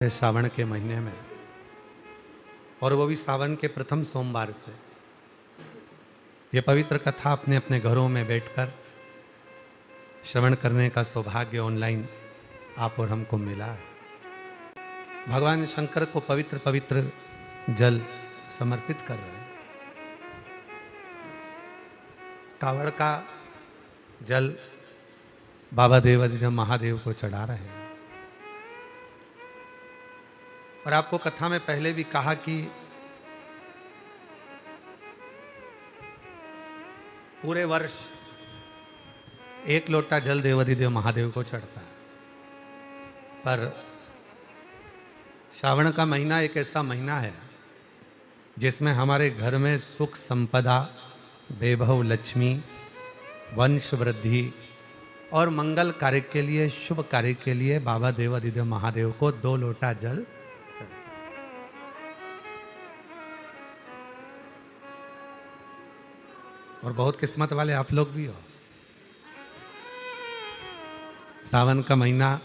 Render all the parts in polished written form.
सावन के महीने में, और वो भी सावन के प्रथम सोमवार से ये पवित्र कथा अपने अपने घरों में बैठकर श्रवण करने का सौभाग्य ऑनलाइन आप और हमको मिला है। भगवान शंकर को पवित्र पवित्र जल समर्पित कर रहे हैं। कावड़ का जल बाबा देवाधिदेव महादेव को चढ़ा रहे हैं। और आपको कथा में पहले भी कहा कि पूरे वर्ष एक लोटा जल देवाधिदेव महादेव को चढ़ता है, पर श्रावण का महीना एक ऐसा महीना है जिसमें हमारे घर में सुख संपदा, वैभव, लक्ष्मी, वंश वृद्धि और मंगल कार्य के लिए, शुभ कार्य के लिए बाबा देवाधिदेव महादेव को 2 लोटा जल और बहुत किस्मत वाले आप लोग भी हो। सावन का महीना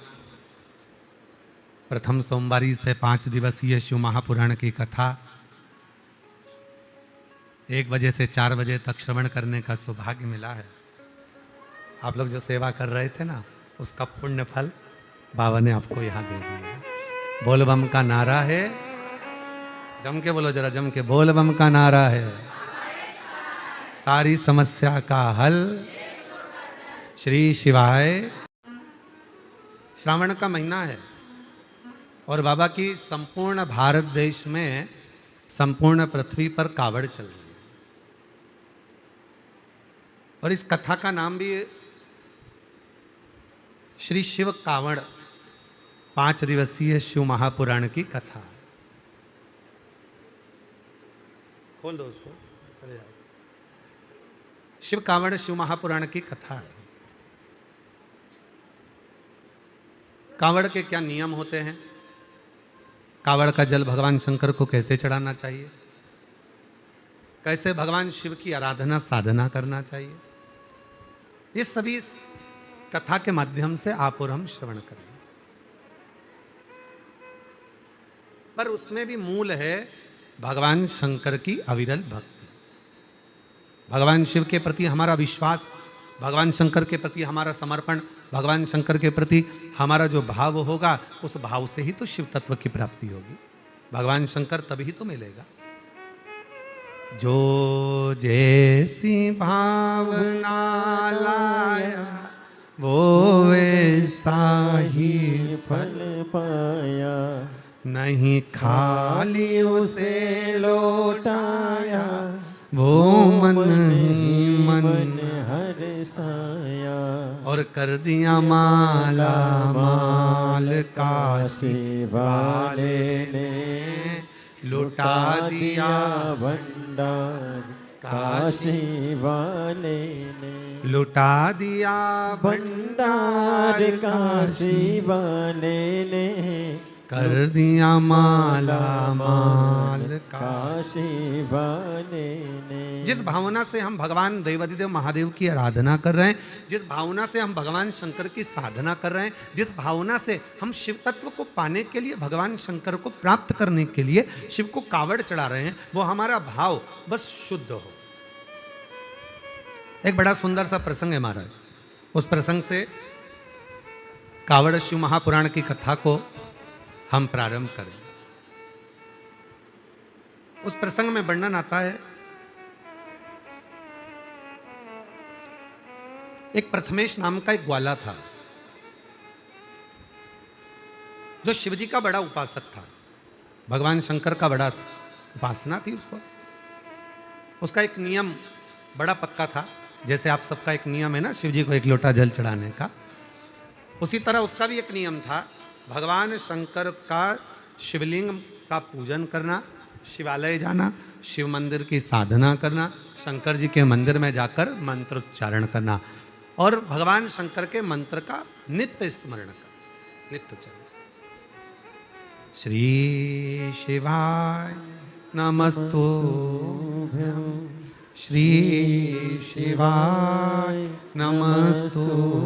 प्रथम सोमवारी से 5 दिवसीय शिव महापुराण की कथा 1 बजे से 4 बजे तक श्रवण करने का सौभाग्य मिला है। आप लोग जो सेवा कर रहे थे ना, उसका पुण्य फल बाबा ने आपको यहाँ दे दिया। बोल बम का नारा है, जम के बोलो जरा, जम के बोल बम का नारा है, सारी समस्या का हल श्री शिवाय। श्रावण का महीना है और बाबा की संपूर्ण भारत देश में, संपूर्ण पृथ्वी पर कावड़ चल रही है। और इस कथा का नाम भी श्री शिव कावड़ 5 दिवसीय शिव महापुराण की कथा। खोल दो उसको, चले जाओ। शिव कावड़ शिव महापुराण की कथा है। कावड़ के क्या नियम होते हैं, कावड़ का जल भगवान शंकर को कैसे चढ़ाना चाहिए, कैसे भगवान शिव की आराधना साधना करना चाहिए, ये सभी इस कथा के माध्यम से आप और हम श्रवण करेंगे। पर उसमें भी मूल है भगवान शंकर की अविरल भक्ति, भगवान शिव के प्रति हमारा विश्वास, भगवान शंकर के प्रति हमारा समर्पण, भगवान शंकर के प्रति हमारा जो भाव होगा, उस भाव से ही तो शिव तत्व की प्राप्ति होगी। भगवान शंकर तभी तो मिलेगा। जो जैसी भावना लाया वो वैसा ही फल पाया, नहीं खाली उसे लौटाया, वो मन ही मन हर्षाया, और कर दिया माला माल काशी वाले ने, लुटा दिया भंडार काशी वाले ने, लुटा दिया भंडार काशी वाले ने, कर दिया माला माल काशी वाले ने। जिस भावना से हम भगवान देवाधिदेव महादेव की आराधना कर रहे हैं, जिस भावना से हम भगवान शंकर की साधना कर रहे हैं, जिस भावना से हम शिव तत्व को पाने के लिए, भगवान शंकर को प्राप्त करने के लिए शिव को कावड़ चढ़ा रहे हैं, वो हमारा भाव बस शुद्ध हो। एक बड़ा सुंदर सा प्रसंग है महाराज। उस प्रसंग से कावड़ शिव महापुराण की कथा को हम प्रारंभ करें। उस प्रसंग में वर्णन आता है, एक प्रथमेश नाम का एक ग्वाला था जो शिवजी का बड़ा उपासक था, भगवान शंकर का बड़ा उपासना थी उसको। उसका एक नियम बड़ा पक्का था, जैसे आप सबका एक नियम है ना शिवजी को 1 लोटा जल चढ़ाने का, उसी तरह उसका भी एक नियम था, भगवान शंकर का शिवलिंग का पूजन करना, शिवालय जाना, शिव मंदिर की साधना करना, शंकर जी के मंदिर में जाकर मंत्रोच्चारण करना और भगवान शंकर के मंत्र का नित्य स्मरण करना, नित्य उच्चारण। श्री शिवाय नमस्तुभ्यं, श्री शिवाय नमस्तुभ्यं,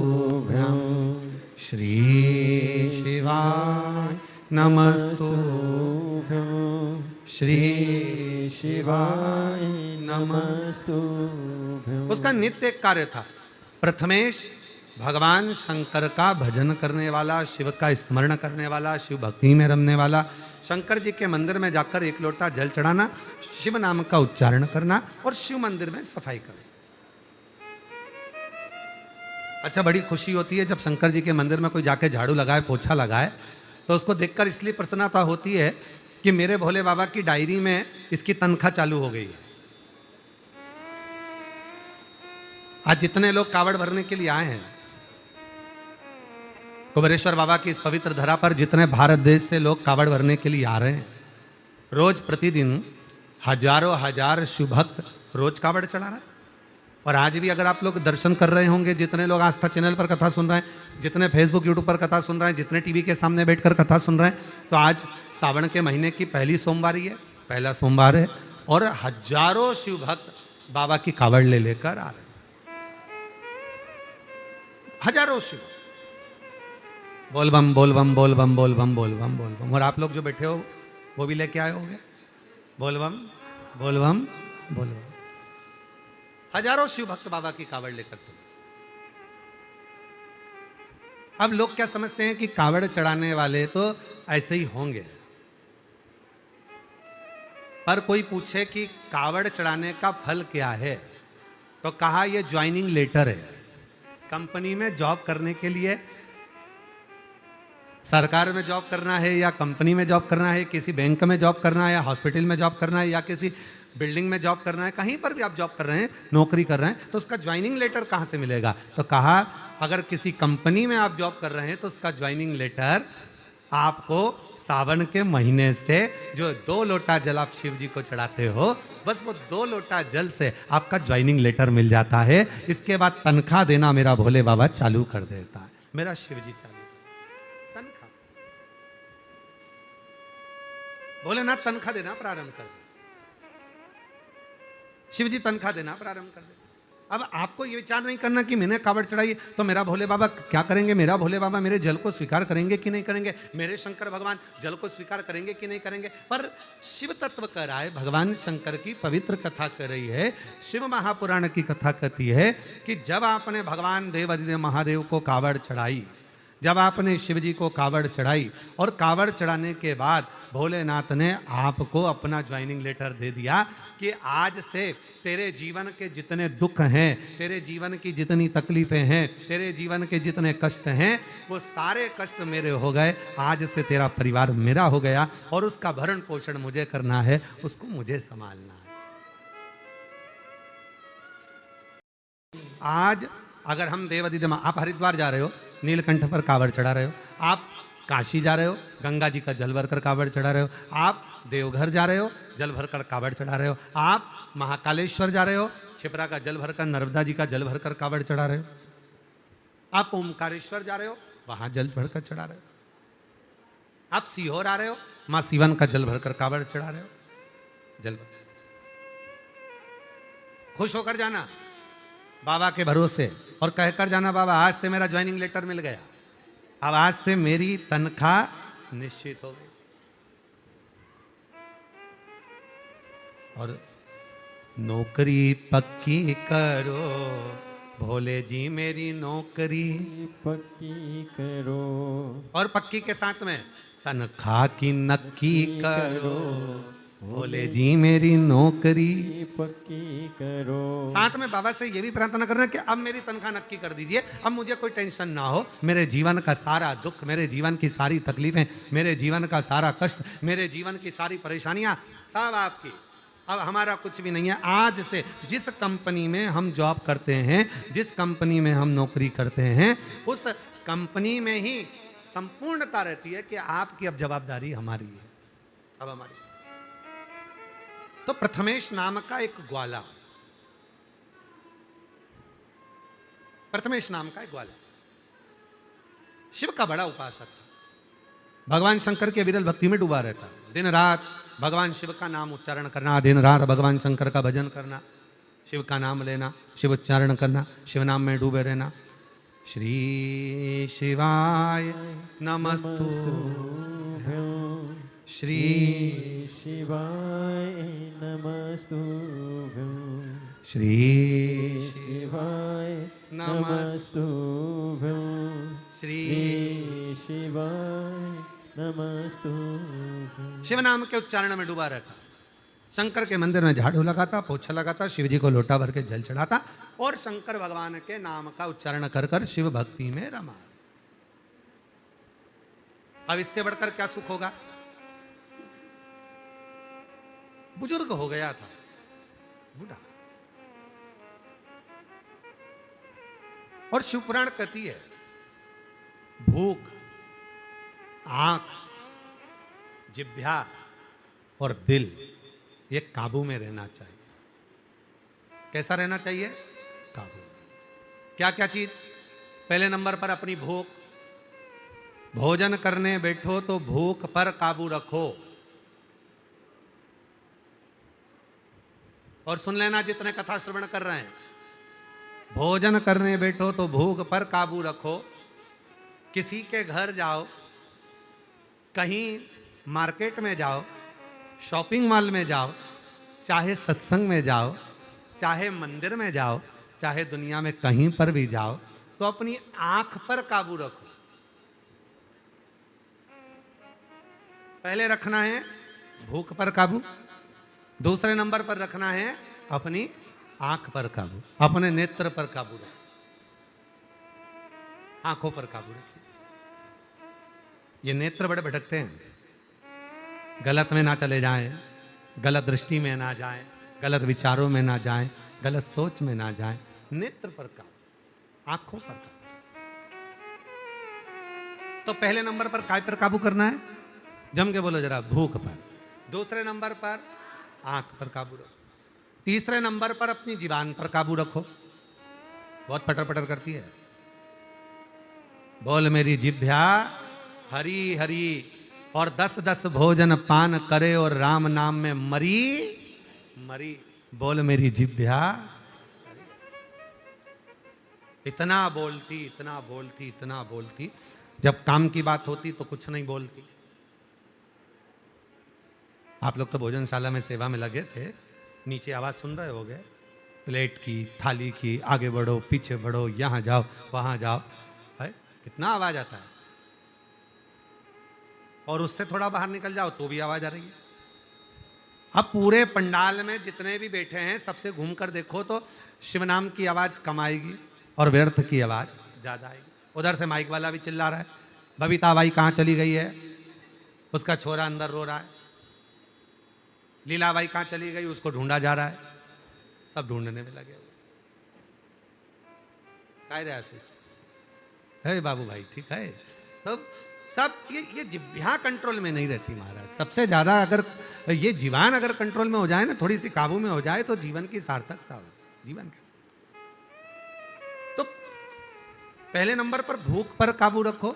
श्री शिवाय नमस्तुभ्यं श्री शिवाय नमस्तुभ्यं। उसका नित्य एक कार्य था। प्रथमेश भगवान शंकर का भजन करने वाला, शिव का स्मरण करने वाला, शिव भक्ति में रमने वाला, शंकर जी के मंदिर में जाकर एक लोटा जल चढ़ाना, शिव नाम का उच्चारण करना और शिव मंदिर में सफाई करना। अच्छा, बड़ी खुशी होती है जब शंकर जी के मंदिर में कोई जाके झाड़ू लगाए, पोछा लगाए, तो उसको देखकर इसलिए प्रसन्नता होती है कि मेरे भोले बाबा की डायरी में इसकी तनख्वाह चालू हो गई है। आज जितने लोग कावड़ भरने के लिए आए हैं कुबेरेश्वर बाबा की इस पवित्र धरा पर, जितने भारत देश से लोग कावड़ भरने के लिए आ रहे हैं, रोज प्रतिदिन हजारों हजार शिव भक्त रोज कावड़ चढ़ा रहे हैं। और आज भी अगर आप लोग दर्शन कर रहे होंगे, जितने लोग आस्था चैनल पर कथा सुन रहे हैं, जितने फेसबुक यूट्यूब पर कथा सुन रहे हैं, जितने टीवी के सामने बैठकर कथा सुन रहे हैं, तो आज सावन के महीने की पहली सोमवारी है, पहला सोमवार है और हजारों शिव भक्त बाबा की कावड़ ले लेकर आ रहे हैं। हजारों शिव, बोल बम बोल बम बोल बम बोल बम बोल बम बोल बम। और आप लोग जो बैठे हो वो भी लेके आए होंगे, बोल बम बोल बम बोल बम। हजारों शिव भक्त बाबा की कावड़ लेकर चले। अब लोग क्या समझते हैं कि कावड़ चढ़ाने वाले तो ऐसे ही होंगे, पर कोई पूछे कि कावड़ चढ़ाने का फल क्या है, तो कहा यह ज्वाइनिंग लेटर है। कंपनी में जॉब करने के लिए, सरकार में जॉब करना है या कंपनी में जॉब करना है, किसी बैंक में जॉब करना है या हॉस्पिटल में जॉब करना है या किसी बिल्डिंग में जॉब करना है, कहीं पर भी आप जॉब कर रहे हैं, नौकरी कर रहे हैं, तो उसका ज्वाइनिंग लेटर कहाँ से मिलेगा? तो कहा अगर किसी कंपनी में आप जॉब कर रहे हैं तो उसका ज्वाइनिंग लेटर आपको सावन के महीने से जो 2 लोटा जल आप शिव जी को चढ़ाते हो, बस वो 2 लोटा जल से आपका ज्वाइनिंग लेटर मिल जाता है। इसके बाद तनख्वाह देना मेरा भोले बाबा चालू कर देता है, मेरा शिव जी चालू तनख्वाह, भोलेनाथ तनख्वाह देना प्रारंभ कर दे, शिव जी तनख्वाह देना प्रारंभ कर दे। अब आपको ये विचार नहीं करना कि मैंने कावड़ चढ़ाई तो मेरा भोले बाबा क्या करेंगे, मेरा भोले बाबा मेरे जल को स्वीकार करेंगे कि नहीं करेंगे, मेरे शंकर भगवान जल को स्वीकार करेंगे कि नहीं करेंगे। पर शिव तत्व कह रहा है, भगवान शंकर की पवित्र कथा कर रही है, शिव महापुराण की कथा कहती है कि जब आपने भगवान देवाधिदेव महादेव को कावड़ चढ़ाई, जब आपने शिव जी को कावड़ चढ़ाई और कावड़ चढ़ाने के बाद भोलेनाथ ने आपको अपना ज्वाइनिंग लेटर दे दिया कि आज से तेरे जीवन के जितने दुख हैं, तेरे जीवन की जितनी तकलीफें हैं, तेरे जीवन के जितने कष्ट हैं, वो सारे कष्ट मेरे हो गए। आज से तेरा परिवार मेरा हो गया और उसका भरण पोषण मुझे करना है, उसको मुझे संभालना है। आज अगर हम देवाधिदेव, आप हरिद्वार जा रहे हो, नीलकंठ पर कावड़ चढ़ा रहे हो, आप काशी जा रहे हो, गंगा जी का जल भरकर कावड़ चढ़ा रहे हो, आप देवघर जा रहे हो, जल भरकर कावड़ चढ़ा रहे हो, आप महाकालेश्वर जा रहे हो, छिपरा का जल भरकर, नर्मदा जी का जल भरकर कावड़ चढ़ा रहे हो, आप ओमकारेश्वर जा रहे हो, वहां जल भरकर चढ़ा रहे हो, आप सीहोर आ रहे हो, मां सिवन का जल भरकर कावड़ चढ़ा रहे हो, जल भर खुश होकर जाना बाबा के भरोसे और कहकर जाना बाबा आज से मेरा ज्वाइनिंग लेटर मिल गया, अब आज से मेरी तनख्वाह निश्चित हो गई। और नौकरी पक्की करो भोले जी मेरी नौकरी पक्की करो, और पक्की के साथ में तनख्वाह की नक्की करो भोले जी मेरी नौकरी पक्की करो। साथ में बाबा से ये भी प्रार्थना करना कि अब मेरी तनख्वाह नक्की कर दीजिए, अब मुझे कोई टेंशन ना हो, मेरे जीवन का सारा दुख, मेरे जीवन की सारी तकलीफें, मेरे जीवन का सारा कष्ट, मेरे जीवन की सारी परेशानियां सब आपकी, अब हमारा कुछ भी नहीं है। आज से जिस कंपनी में हम जॉब करते हैं, जिस कंपनी में हम नौकरी करते हैं, उस कंपनी में ही संपूर्णता रहती है कि आपकी अब जवाबदारी हमारी है, अब हमारी। तो प्रथमेश नाम का एक ग्वाला, प्रथमेश नाम का एक ग्वाला शिव का बड़ा उपासक था, भगवान शंकर के विरल भक्ति में डूबा रहता, दिन रात भगवान शिव का नाम उच्चारण करना, दिन रात भगवान शंकर का भजन करना, शिव का नाम लेना, शिव उच्चारण करना, शिव नाम में डूबे रहना, श्री शिवाय नमस्तुभ्यं श्री शिवाय नमस्तुभ्यं श्री शिवाय नमस्तुभ्यं नमस्तुभ्यं श्री शिवाय नमस्तुभ्यं। शिव नाम के उच्चारण में डूबा रहता, शंकर के मंदिर में झाड़ू लगाता, पोछा लगाता, शिव जी को लोटा भर के जल चढ़ाता और शंकर भगवान के नाम का उच्चारण कर कर शिव भक्ति में रमा। अब इससे बढ़कर क्या सुख होगा? बुजुर्ग हो गया था, बूढ़ा, और शिवपुराण कहती है भूख, आंख, जिह्वा और दिल ये काबू में रहना चाहिए। कैसा रहना चाहिए? काबू। क्या क्या चीज? पहले नंबर पर अपनी भूख, भोजन करने बैठो तो भूख पर काबू रखो। और सुन लेना जितने कथा श्रवण कर रहे हैं, भोजन करने बैठो तो भूख पर काबू रखो। किसी के घर जाओ, कहीं मार्केट में जाओ, शॉपिंग मॉल में जाओ, चाहे सत्संग में जाओ, चाहे मंदिर में जाओ, चाहे दुनिया में कहीं पर भी जाओ, तो अपनी आंख पर काबू रखो। पहले रखना है भूख पर काबू, दूसरे नंबर पर रखना है अपनी आंख पर काबू, अपने नेत्र पर काबू रखो, आंखों पर काबू रखिए। ये नेत्र बड़े भटकते हैं, गलत में ना चले जाएं, गलत दृष्टि में ना जाएं, गलत विचारों में ना जाएं, गलत सोच में ना जाएं। नेत्र पर काबू, आंखों पर काबू। तो पहले नंबर पर काय पर काबू करना है? जम के बोलो जरा, भूख पर। दूसरे नंबर पर आंख पर काबू रखो। तीसरे नंबर पर अपनी जीवान पर काबू रखो, बहुत पटर पटर करती है। बोल मेरी जिभ्या हरी हरी, और 10-10 भोजन पान करे और राम नाम में मरी मरी। बोल मेरी जिभ्या, इतना बोलती, इतना बोलती, इतना बोलती, जब काम की बात होती तो कुछ नहीं बोलती। आप लोग तो भोजनशाला में सेवा में लगे थे, नीचे आवाज सुन रहे होगे, प्लेट की, थाली की, आगे बढ़ो, पीछे बढ़ो, यहां जाओ, वहां जाओ, है कितना आवाज आता है। और उससे थोड़ा बाहर निकल जाओ तो भी आवाज आ रही है। अब पूरे पंडाल में जितने भी बैठे हैं सबसे घूमकर देखो तो शिव नाम की आवाज कम आएगी और व्यर्थ की आवाज ज्यादा आएगी। उधर से माइक वाला भी चिल्ला रहा है, बबीता बाई कहाँ चली गई है, उसका छोरा अंदर रो रहा है। लीला बाई कहाँ चली गई, उसको ढूंढा जा रहा है। सब ढूंढने में लगे हुए। काय रे आशीष, है बाबू भाई, ठीक है। तो सब ये जिह्वा कंट्रोल में नहीं रहती महाराज। सबसे ज्यादा अगर ये जीवान अगर कंट्रोल में हो जाए ना, थोड़ी सी काबू में हो जाए, तो जीवन की सार्थकता हो जाए। जीवन के तो पहले नंबर पर भूख पर काबू रखो,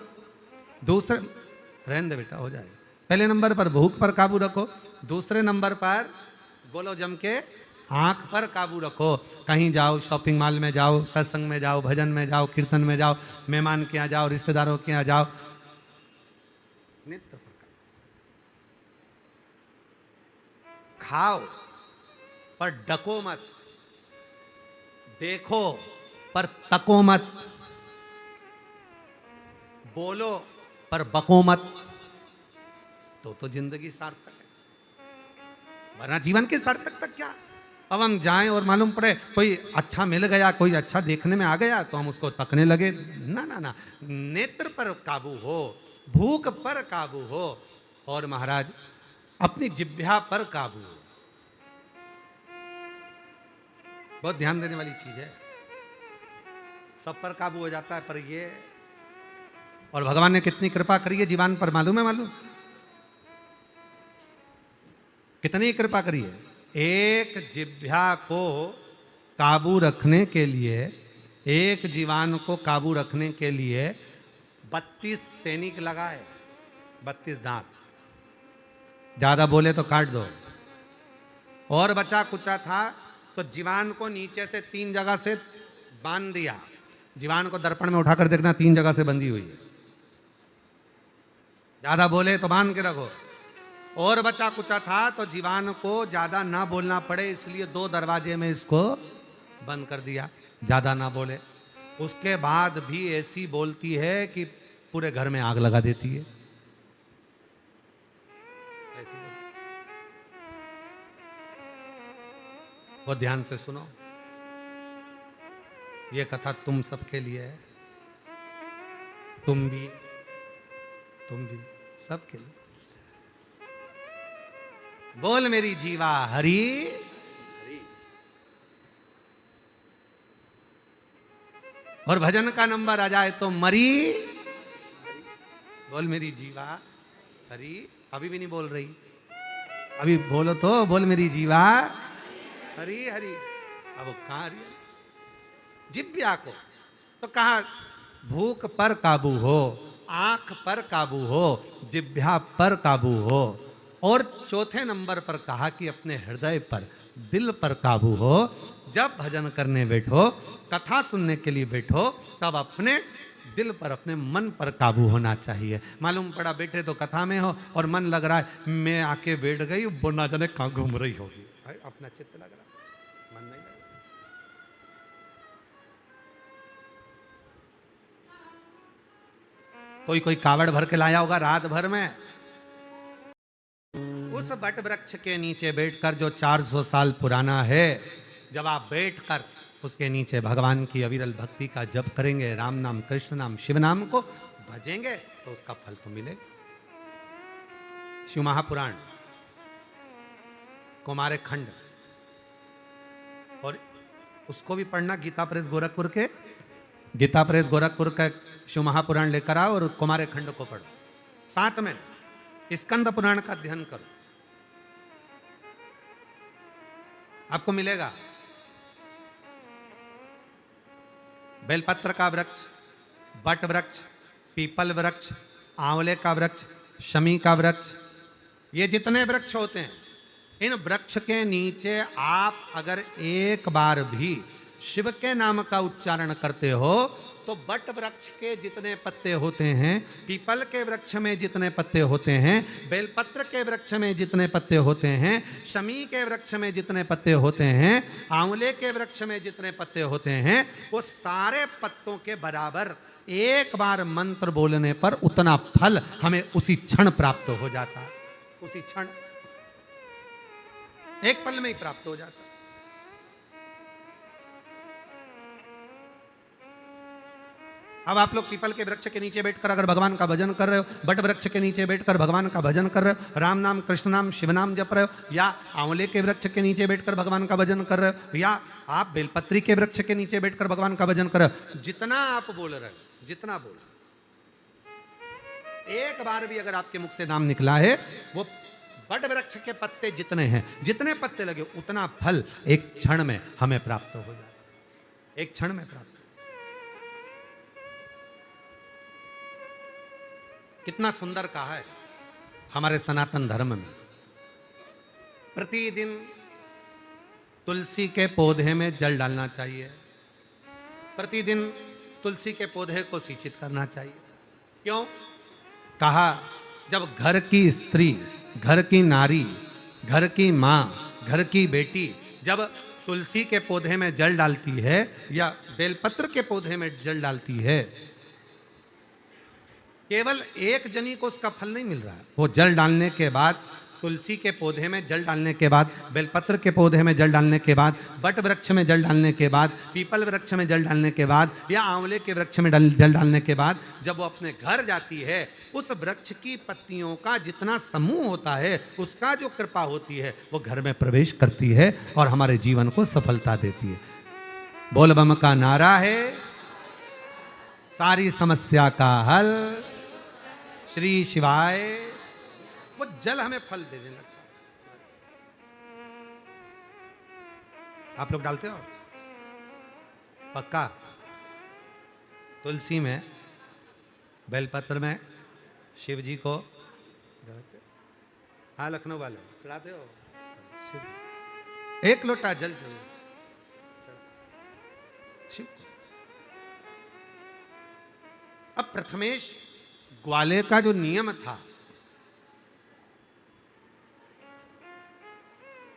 दूसरे रहने दे बेटा, हो जाएगा। पहले नंबर पर भूख पर काबू रखो, दूसरे नंबर पर बोलो जम के आंख पर काबू रखो। कहीं जाओ, शॉपिंग मॉल में जाओ, सत्संग में जाओ, भजन में जाओ, कीर्तन में जाओ, मेहमान के यहाँ जाओ, रिश्तेदारों के यहाँ जाओ, नेत्र पर खाओ पर डको मत, देखो पर तको मत, बोलो पर बको मत, तो जिंदगी सार्थक है। वरना जीवन की सार्थकता क्या? अब हम जाएं और मालूम पड़े कोई अच्छा मिल गया, कोई अच्छा देखने में आ गया, तो हम उसको तकने लगे। ना ना ना, नेत्र पर काबू हो, भूख पर काबू हो, और महाराज अपनी जिह्वा पर काबू हो। बहुत ध्यान देने वाली चीज है। सब पर काबू हो जाता है, पर ये, और भगवान ने कितनी कृपा करी है जीवान पर, मालूम है? मालूम कितनी कृपा करी है। एक जिह्वा को काबू रखने के लिए, एक जीवान को काबू रखने के लिए 32 सैनिक लगाए, 32 दांत। ज्यादा बोले तो काट दो। और बचा कुचा था तो जीवान को नीचे से 3 जगह से बांध दिया, जीवान को दर्पण में उठाकर देखना, 3 जगह से बंधी हुई है। ज्यादा बोले तो बांध के रखो। और बचा कुचा था तो जीवान को ज्यादा ना बोलना पड़े, इसलिए 2 दरवाजे में इसको बंद कर दिया, ज्यादा ना बोले। उसके बाद भी ऐसी बोलती है कि पूरे घर में आग लगा देती है। ऐसी बोलती। वो ध्यान से सुनो, ये कथा तुम सबके लिए है, तुम भी सबके लिए। बोल मेरी जीवा हरि हरि। और भजन का नंबर आ जाए तो मरी। बोल मेरी जीवा हरि। अभी भी नहीं बोल रही, अभी बोलो तो, बोल मेरी जीवा हरि हरि। अब कहां रही जिब्या को तो कहा भूख पर काबू हो, आंख पर काबू हो, जिब्या पर काबू हो। और चौथे नंबर पर कहा कि अपने हृदय पर, दिल पर काबू हो। जब भजन करने बैठो, कथा सुनने के लिए बैठो, तब अपने दिल पर, अपने मन पर काबू होना चाहिए। मालूम पड़ा बैठे तो कथा में हो और मन लग रहा है मैं आके बैठ गई, वो ना जाने कहाँ घूम रही होगी, अपना चित्त लग रहा, मन नहीं लग रहा। कोई कावड़ भर के लाया होगा रात भर में, उस बट वृक्ष के नीचे बैठकर जो 400 साल पुराना है, जब आप बैठकर उसके नीचे भगवान की अविरल भक्ति का जप करेंगे, राम नाम, कृष्ण नाम, शिव नाम को भजेंगे, तो उसका फल तो मिलेगा। शिव महापुराण कुमारे खंड, और उसको भी पढ़ना, गीता प्रेस गोरखपुर के, गीता प्रेस गोरखपुर का शिव महापुराण लेकर आओ और कुमारे खंड को पढ़ो। साथ में स्कंद पुराण का अध्ययन करो, आपको मिलेगा। बेलपत्र का वृक्ष, बट वृक्ष, पीपल वृक्ष, आंवले का वृक्ष, शमी का वृक्ष, ये जितने वृक्ष होते हैं, इन वृक्ष के नीचे आप अगर एक बार भी शिव के नाम का उच्चारण करते हो, तो बट वृक्ष के जितने पत्ते होते हैं, पीपल के वृक्ष में जितने पत्ते होते हैं, बेलपत्र के वृक्ष में जितने पत्ते होते हैं, शमी के वृक्ष में जितने पत्ते होते हैं, आंवले के वृक्ष में जितने पत्ते होते हैं, वो सारे पत्तों के बराबर एक बार मंत्र बोलने पर उतना फल हमें उसी क्षण प्राप्त हो जाता है। उसी क्षण, एक पल में ही प्राप्त हो जाता। अब आप लोग पीपल के वृक्ष के नीचे बैठकर अगर भगवान का भजन कर रहे हो, बट वृक्ष के नीचे बैठकर भगवान का भजन कर रहे हो, राम नाम, कृष्ण नाम, शिव नाम जप रहे हो, या आंवले के वृक्ष के नीचे बैठकर भगवान का भजन कर रहे हो, या आप बेलपत्री के वृक्ष के नीचे बैठकर भगवान का भजन कर रहे हो, जितना आप बोल रहे हो, जितना बोल, एक बार भी अगर आपके मुख से नाम निकला है, वो बट वृक्ष के पत्ते जितने हैं, जितने पत्ते लगे, उतना फल एक क्षण में हमें प्राप्त हो जाए, एक क्षण में प्राप्त। कितना सुंदर कहा है हमारे सनातन धर्म में। प्रतिदिन तुलसी के पौधे में जल डालना चाहिए, प्रतिदिन तुलसी के पौधे को सिंचित करना चाहिए। क्यों? कहा जब घर की स्त्री, घर की नारी, घर की माँ, घर की बेटी जब तुलसी के पौधे में जल डालती है या बेलपत्र के पौधे में जल डालती है, केवल एक जनी को उसका फल नहीं मिल रहा है, वो जल डालने के बाद, तुलसी के पौधे में जल डालने के बाद, बेलपत्र के पौधे में जल डालने के बाद, बट वृक्ष में जल डालने के बाद, पीपल वृक्ष में जल डालने के बाद, या आंवले के वृक्ष में जल डालने के बाद, जब वो अपने घर जाती है, उस वृक्ष की पत्तियों का जितना समूह होता है, उसका जो कृपा होती है, वो घर में प्रवेश करती है और हमारे जीवन को सफलता देती है। बोल बम का नारा है, सारी समस्या का हल श्री शिवाय। वो जल हमें फल देने लगता है। आप लोग डालते हो पक्का? तुलसी में, बेलपत्र में शिव जी को चढ़ाते? हाँ, लखनऊ वाले चढ़ाते हो शिव, एक लोटा जल चढ़ो शिव। अब प्रथमेश ग्वाले का जो नियम था,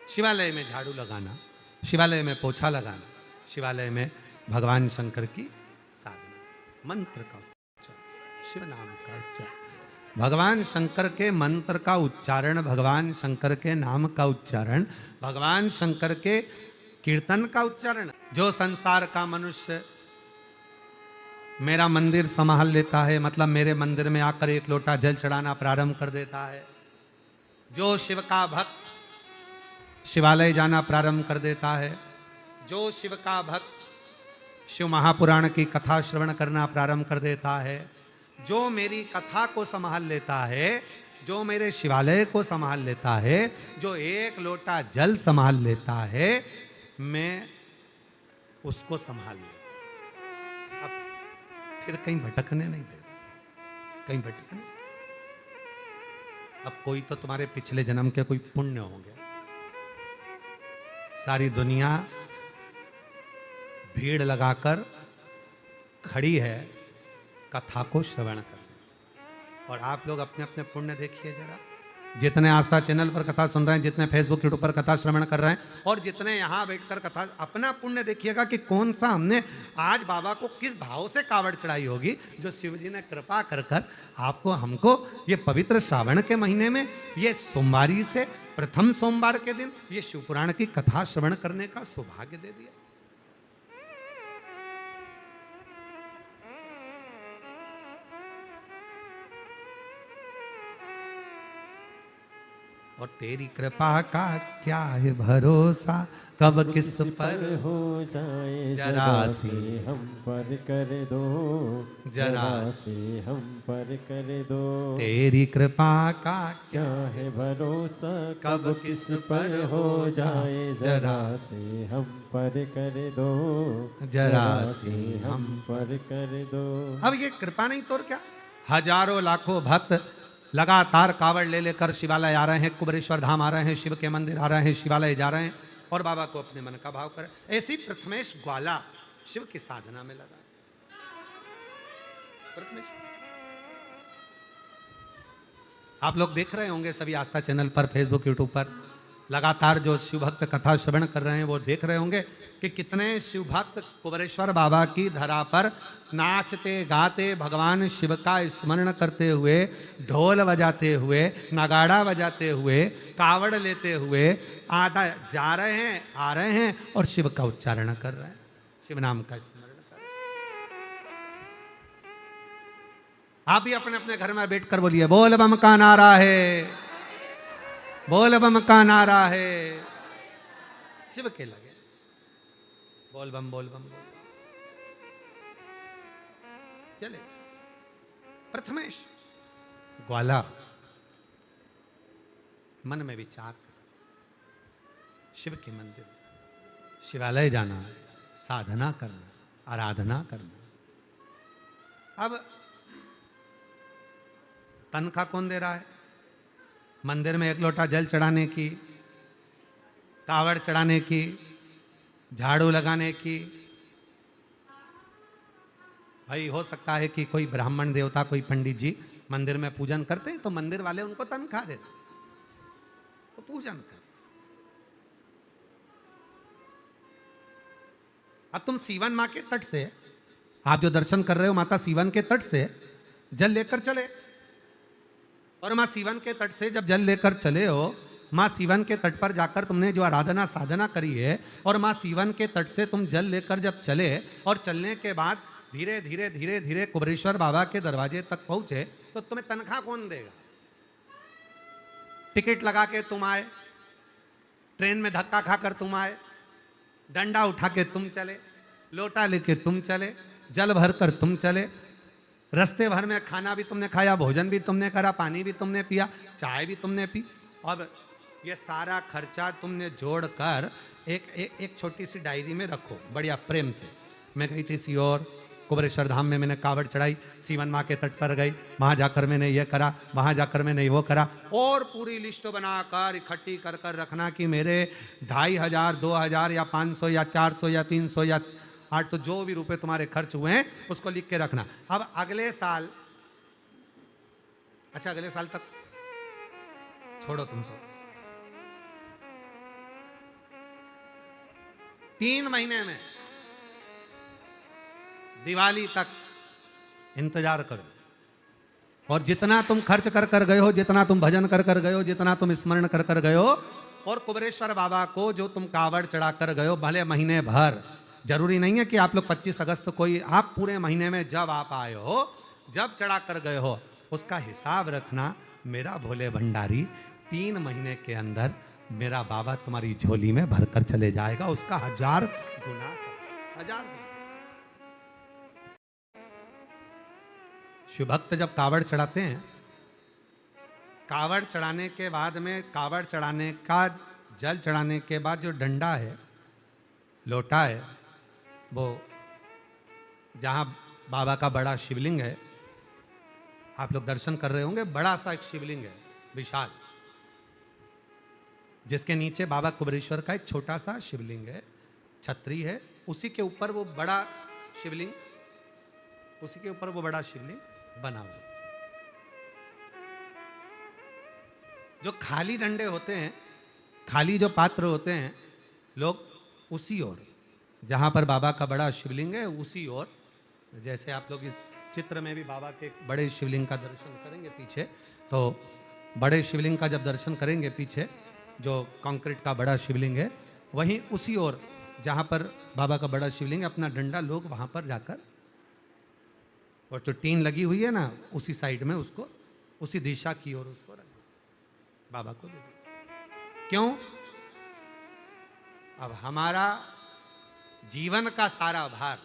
शिवालय में झाड़ू लगाना, शिवालय में पोछा लगाना, शिवालय में भगवान शंकर की साधना, मंत्र का उच्चारण, शिव नाम का उच्चारण, भगवान शंकर के मंत्र का उच्चारण, भगवान शंकर के नाम का उच्चारण, भगवान शंकर के कीर्तन का उच्चारण। जो संसार का मनुष्य मेरा मंदिर संभाल लेता है, मतलब मेरे मंदिर में आकर एक लोटा जल चढ़ाना प्रारंभ कर देता है, जो शिव का भक्त शिवालय जाना प्रारंभ कर देता है, जो शिव का भक्त शिव महापुराण की कथा श्रवण करना प्रारंभ कर देता है, जो मेरी कथा को संभाल लेता है, जो मेरे शिवालय को संभाल लेता है, जो एक लोटा जल संभाल लेता है, मैं उसको संभाल लेता। अब फिर कहीं भटकने नहीं देता, कहीं भटकने। अब कोई तो तुम्हारे पिछले जन्म के कोई पुण्य होंगे, सारी दुनिया भीड़ लगाकर खड़ी है कथा को श्रवण करने, और आप लोग अपने अपने पुण्य देखिए जरा। जितने आस्था चैनल पर कथा सुन रहे हैं, जितने फेसबुक यूट्यूब पर कथा श्रवण कर रहे हैं, और जितने यहाँ बैठकर कथा, अपना पुण्य देखिएगा कि कौन सा हमने आज बाबा को किस भाव से कावड़ चढ़ाई होगी, जो शिव जी ने कृपा कर कर आपको हमको ये पवित्र श्रावण के महीने में, ये सोमवारी से प्रथम सोमवार के दिन ये शिव पुराण की कथा श्रवण करने का सौभाग्य दे दिया। और तेरी कृपा का क्या है भरोसा, कब किस पर हो जाए जरा से हम पर कर दो, जरा से हम पर कर दो। तेरी कृपा का क्या है भरोसा, कब किस पर हो जाए जरा से हम पर कर दो, जरा से हम पर कर दो। अब ये कृपा नहीं तो और क्या। हजारों लाखों भक्त लगातार कावड़ ले लेकर शिवालय आ रहे हैं, कुबेरेश्वर धाम आ रहे हैं, शिव के मंदिर आ रहे हैं, शिवालय जा रहे हैं और बाबा को अपने मन का भाव करें। ऐसी प्रथमेश ग्वाला शिव की साधना में लगा। प्रथमेश आप लोग देख रहे होंगे सभी आस्था चैनल पर, फेसबुक यूट्यूब पर लगातार जो शिव भक्त कथा श्रवण कर रहे हैं वो देख रहे होंगे कि कितने शिव भक्त कुबेरेश्वर बाबा की धरा पर नाचते गाते भगवान शिव का स्मरण करते हुए, ढोल बजाते हुए, नगाड़ा बजाते हुए, कावड़ लेते हुए आधा जा रहे हैं, आ रहे हैं और शिव का उच्चारण कर रहे हैं, शिव नाम का स्मरण कर रहे हैं। आप भी अपने अपने घर में बैठकर बोलिए, बोल बम का नारा है, बोल बम का नारा है, शिव के लगे बोल बम बोल बम बोल चले। प्रथमेश ग्वाला मन में विचार कर, शिव के मंदिर, शिवालय जाना, साधना करना, आराधना करना। अब तनख्वाह कौन दे रहा है? मंदिर में एक लोटा जल चढ़ाने की, कावड़ चढ़ाने की, झाड़ू लगाने की। भाई हो सकता है कि कोई ब्राह्मण देवता, कोई पंडित जी मंदिर में पूजन करते हैं तो मंदिर वाले उनको तनख्वाह देते, तो पूजन कर। अब तुम सीवन माँ के तट से, आप जो दर्शन कर रहे हो माता सीवन के तट से जल लेकर चले, और माँ सीवन के तट से जब जल लेकर चले हो, माँ सीवन के तट पर जाकर तुमने जो आराधना साधना करी है, और माँ सीवन के तट से तुम जल लेकर जब चले और चलने के बाद धीरे धीरे धीरे धीरे कुबेरेश्वर बाबा के दरवाजे तक पहुंचे, तो तुम्हें तनख्वाह कौन देगा? टिकट लगा के तुम आए, ट्रेन में धक्का खाकर तुम आए, डंडा उठा के तुम चले, लोटा लेके तुम चले, जल भर कर तुम चले, रास्ते भर में खाना भी तुमने खाया, भोजन भी तुमने करा, पानी भी तुमने पिया, चाय भी तुमने पी, और ये सारा खर्चा तुमने जोड़कर एक छोटी सी डायरी में रखो बढ़िया प्रेम से। मैं गई थी सीहोर, कुबेरेश्वर धाम में मैंने कावड़ चढ़ाई, सीवन माँ के तट पर गई, वहाँ जाकर मैंने ये करा, वहाँ जाकर मैंने वो करा, और पूरी लिस्ट बनाकर इकट्ठी कर कर रखना कि मेरे 2500, 2000 या 500 या 400 या 300 या 800 जो भी रुपए तुम्हारे खर्च हुए हैं उसको लिख के रखना। अब अगले साल, अच्छा अगले साल तक छोड़ो तुम तो, 3 महीने में दिवाली तक इंतजार करो, और जितना तुम खर्च कर कर गए हो, जितना तुम भजन कर कर गए हो, जितना तुम स्मरण कर कर गए हो, और कुबेरेश्वर बाबा को जो तुम कावड़ चढ़ा कर गए हो, भले महीने भर, जरूरी नहीं है कि आप लोग 25 अगस्त को ही, आप पूरे महीने में जब आप आए हो, जब चढ़ा कर गए हो, उसका हिसाब रखना मेरा भोले भंडारी। 3 महीने के अंदर मेरा बाबा तुम्हारी झोली में भरकर चले जाएगा, उसका 1000 गुना, 1000 गुना। शिव भक्त जब कावड़ चढ़ाते हैं, कावड़ चढ़ाने के बाद में, कावड़ चढ़ाने का जल चढ़ाने के बाद जो डंडा है, लोटा है, वो जहाँ बाबा का बड़ा शिवलिंग है, आप लोग दर्शन कर रहे होंगे, बड़ा सा एक शिवलिंग है विशाल, जिसके नीचे बाबा कुबेरेश्वर का एक छोटा सा शिवलिंग है, छतरी है, उसी के ऊपर वो बड़ा शिवलिंग, उसी के ऊपर वो बड़ा शिवलिंग बना हुआ। जो खाली डंडे होते हैं, खाली जो पात्र होते हैं, लोग उसी ओर, जहां पर बाबा का बड़ा शिवलिंग है उसी ओर, जैसे आप लोग इस चित्र में भी बाबा के बड़े शिवलिंग का दर्शन करेंगे पीछे, तो बड़े शिवलिंग का जब दर्शन करेंगे पीछे, जो कंक्रीट का बड़ा शिवलिंग है, वहीं उसी ओर जहां पर बाबा का बड़ा शिवलिंग है, अपना डंडा लोग वहां पर जाकर, और जो टीन लगी हुई है ना, उसी साइड में उसको, उसी दिशा की ओर उसको रख बाबा को दे दो। क्यों? अब हमारा जीवन का सारा भार,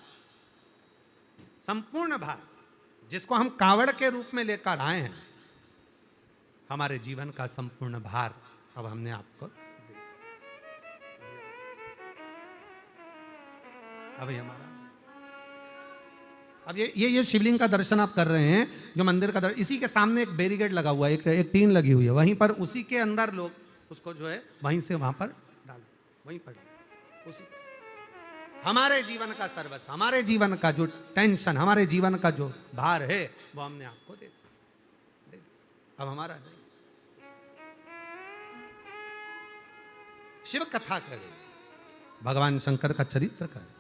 संपूर्ण भार, जिसको हम कावड़ के रूप में लेकर आए हैं, हमारे जीवन का संपूर्ण भार अब हमने आपको दे दिया। अब ये हमारा, अब ये शिवलिंग का दर्शन आप कर रहे हैं, जो मंदिर का दर्शन, इसी के सामने एक बैरिकेड लगा हुआ है, एक टीन लगी हुई है, वहीं पर उसी के अंदर लोग उसको जो है वहीं से वहां पर डाल, वहीं पर डाल, उसी हमारे जीवन का सर्वस्व, हमारे जीवन का जो टेंशन, हमारे जीवन का जो भार है, वो हमने आपको दे दिया। अब हमारा नहीं। शिव कथा करें, भगवान शंकर का चरित्र करें,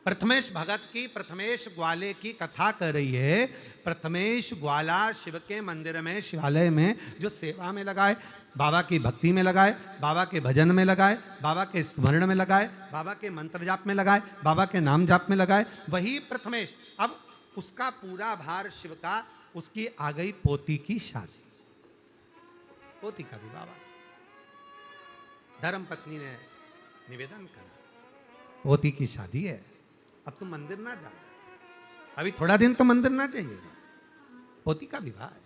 प्रथमेश भगत की, प्रथमेश ग्वाले की कथा कर रही है। प्रथमेश ग्वाला शिव के मंदिर में, शिवालय में जो सेवा में लगाए, बाबा की भक्ति में लगाए, बाबा के भजन में लगाए, बाबा के स्मरण में लगाए, बाबा के मंत्र जाप में लगाए, बाबा के नाम जाप में लगाए, वही प्रथमेश। अब उसका पूरा भार शिव का, उसकी आ गई पोती की शादी, पोती का भी बाबा, धर्म पत्नी ने निवेदन करा, पोती की शादी है, अब तुम मंदिर ना जाओ, अभी थोड़ा दिन तो मंदिर ना जाइएगा, पोती का विवाह है,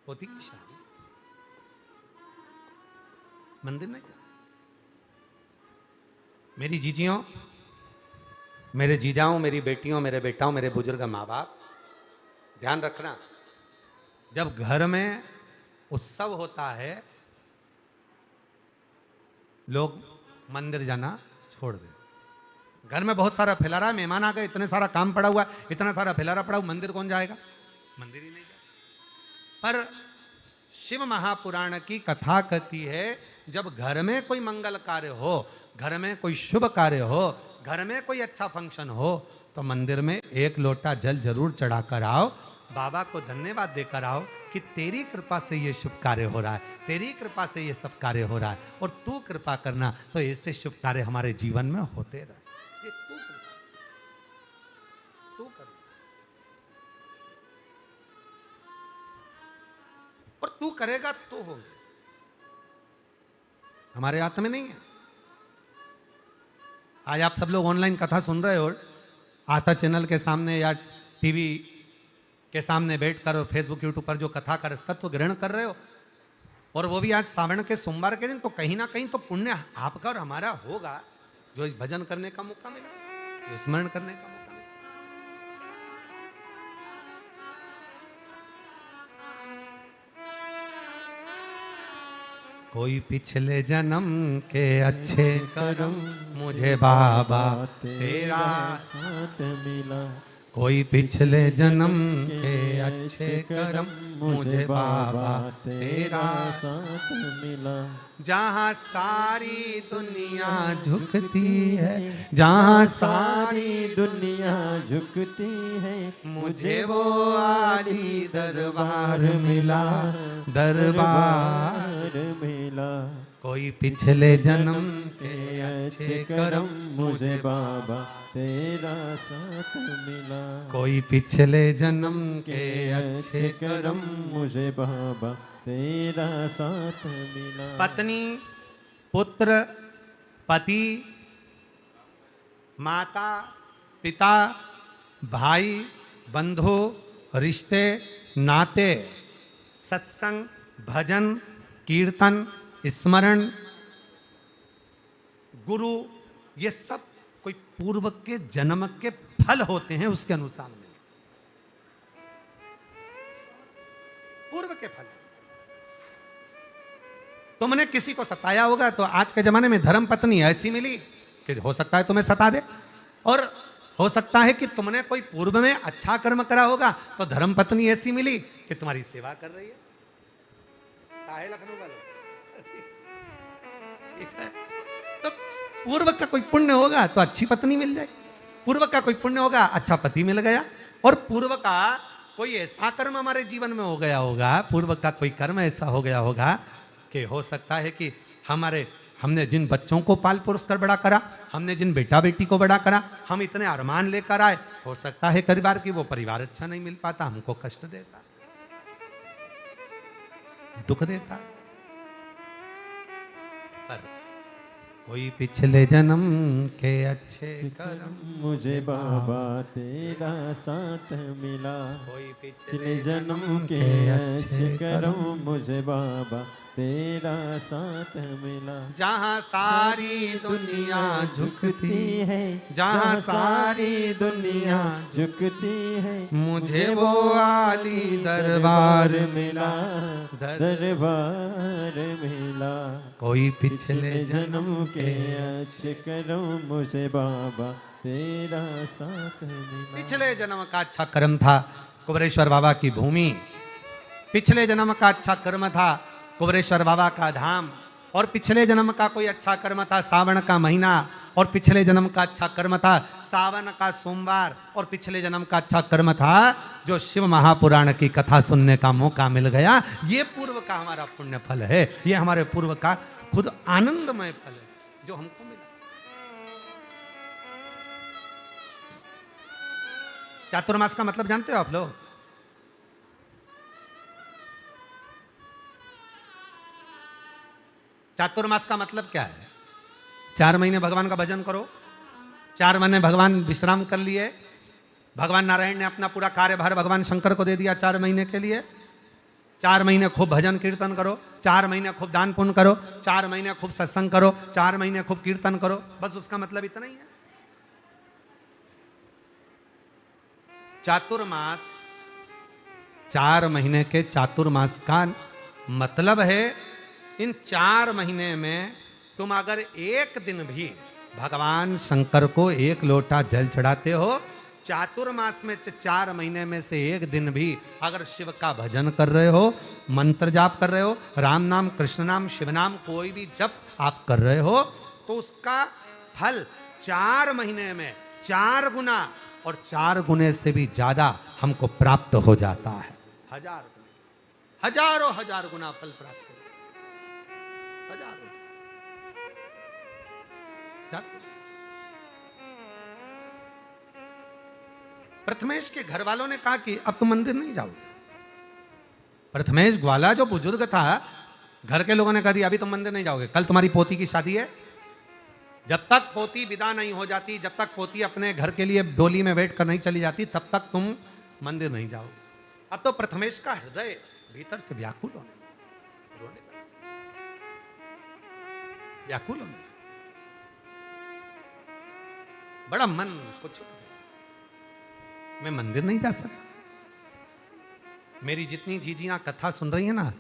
पोती की शादी, मंदिर नहीं जाओ। मेरी जीजियों, मेरे जीजाओं, मेरी बेटियों, मेरे बेटाओं, मेरे बुजुर्ग माँ बाप, ध्यान रखना, जब घर में उत्सव होता है, लोग मंदिर जाना छोड़ देते। घर में बहुत सारा फैला रहा, मेहमान आ गए, इतने सारा काम पड़ा हुआ, इतना सारा फैला पड़ा हुआ, मंदिर कौन जाएगा? मंदिर ही नहीं जाएगा। पर शिव महापुराण की कथा कहती है, जब घर में कोई मंगल कार्य हो, घर में कोई शुभ कार्य हो, घर में कोई अच्छा फंक्शन हो, तो मंदिर में एक लोटा जल जरूर चढ़ा कर आओ, बाबा को धन्यवाद देकर आओ कि तेरी कृपा से ये शुभ कार्य हो रहा है, तेरी कृपा से ये सब कार्य हो रहा है, और तू कृपा करना तो ऐसे शुभ कार्य हमारे जीवन में होते रहे। ये तू कर, और तू करेगा तो होगा, हमारे हाथ में नहीं है। आज आप सब लोग ऑनलाइन कथा सुन रहे हो, आस्था चैनल के सामने या टीवी के सामने बैठकर और फेसबुक यूट्यूब पर जो कथा का तत्व ग्रहण कर रहे हो, और वो भी आज सावन के सोमवार के दिन, तो कहीं ना कहीं तो पुण्य आपका और हमारा होगा, जो इस भजन करने का मौका मिला, जो स्मरण करने का मौका मिला। कोई पिछले जन्म के अच्छे कर्म मुझे बाबा तेरा साथ मिला। कोई पिछले जन्म के अच्छे कर्म मुझे बाबा तेरा साथ मिला। जहाँ सारी दुनिया झुकती है, जहाँ सारी दुनिया झुकती है, मुझे वो आली दरबार मिला, दरबार मिला। कोई पिछले जन्म के अच्छे कर्म मुझे बाबा तेरा साथ मिला। कोई पिछले जन्म के अच्छे कर्म मुझे बाबा तेरा साथ मिला। पत्नी, पुत्र, पति, माता, पिता, भाई, बंधु, रिश्ते, नाते, सत्संग, भजन, कीर्तन, स्मरण, गुरु, ये सब कोई पूर्व के जन्म के फल होते हैं, उसके अनुसार मिले। पूर्व के फल। तुमने किसी को सताया होगा तो आज के जमाने में धर्म पत्नी ऐसी मिली कि हो सकता है तुम्हें सता दे, और हो सकता है कि तुमने कोई पूर्व में अच्छा कर्म करा होगा तो धर्म पत्नी ऐसी मिली कि तुम्हारी सेवा कर रही है। काहे लखनऊ वालों, ठीक है? तो पूर्व का कोई पुण्य होगा तो अच्छी पत्नी मिल जाएगी, पूर्व का कोई पुण्य होगा अच्छा पति मिल गया, और पूर्व का कोई ऐसा कर्म हमारे जीवन में हो गया होगा, पूर्व का कोई कर्म ऐसा हो गया होगा कि हो सकता है कि हमने जिन बच्चों को पाल पोस कर बड़ा करा, हमने जिन बेटा बेटी को बड़ा करा, हम इतने अरमान लेकर आए, हो सकता है कई बार कि वो परिवार अच्छा नहीं मिल पाता, हमको कष्ट देता, दुख देता। पर कोई पिछले जन्म के अच्छे कर्म मुझे बाबा तेरा साथ मिला। कोई पिछले जन्म के अच्छे कर्म मुझे बाबा तेरा साथ मिला। जहाँ सारी दुनिया झुकती है, जहाँ सारी दुनिया झुकती है, मुझे वो आली दरबार मिला, दरबार मिला। कोई पिछले पिछले जन्म के अच्छे कर्म मुझे बाबा तेरा साथ मिला। पिछले जन्म का अच्छा कर्म था कुबरेश्वर बाबा की भूमि, पिछले जन्म का अच्छा कर्म था कुबरेश्वर बाबा का धाम, और पिछले जन्म का कोई अच्छा कर्म था सावन का महीना, और पिछले जन्म का अच्छा कर्म था सावन का सोमवार, और पिछले जन्म का अच्छा कर्म था जो शिव महापुराण की कथा सुनने का मौका मिल गया। ये पूर्व का हमारा पुण्य फल है, ये हमारे पूर्व का खुद आनंदमय फल है जो हमको मिला। चातुर्मास का मतलब जानते हो आप लोग? चातुर्मास का मतलब क्या है? 4 महीने भगवान का भजन करो, 4 महीने भगवान विश्राम कर लिए, भगवान नारायण ने अपना पूरा कार्यभार भगवान शंकर को दे दिया 4 महीने के लिए। 4 महीने खूब भजन कीर्तन करो, 4 महीने खूब दान पुण्य करो, 4 महीने खूब सत्संग करो, 4 महीने खूब कीर्तन करो, बस उसका मतलब इतना ही है। चातुर्मास, 4 महीने के चातुर्मास का मतलब है इन 4 महीने में तुम अगर एक दिन भी भगवान शंकर को 1 लोटा जल चढ़ाते हो, चातुर्मास में 4 महीने में से एक दिन भी अगर शिव का भजन कर रहे हो, मंत्र जाप कर रहे हो, राम नाम, कृष्ण नाम, शिव नाम, कोई भी जप आप कर रहे हो, तो उसका फल 4 महीने में 4 गुना और 4 गुने से भी ज्यादा हमको प्राप्त हो जाता है। हजारों हजार गुना फल प्राप्त हो, हजारों। प्रथमेश के घर वालों ने कहा कि अब तुम मंदिर नहीं जाओगे। प्रथमेश ग्वाला जो बुजुर्ग था, घर के लोगों ने कहा अभी तुम मंदिर नहीं जाओगे, कल तुम्हारी पोती की शादी है, जब तक पोती विदा नहीं हो जाती, जब तक पोती अपने घर के लिए डोली में बैठ कर नहीं चली जाती, तब तक तुम मंदिर नहीं जाओगे। अब तो प्रथमेश का हृदय भीतर से व्याकुल होने लगा, व्याकुल होने लगा, बड़ा मन कुछ, मैं मंदिर नहीं जा सकता। मेरी जितनी जीजियां कथा सुन रही है ना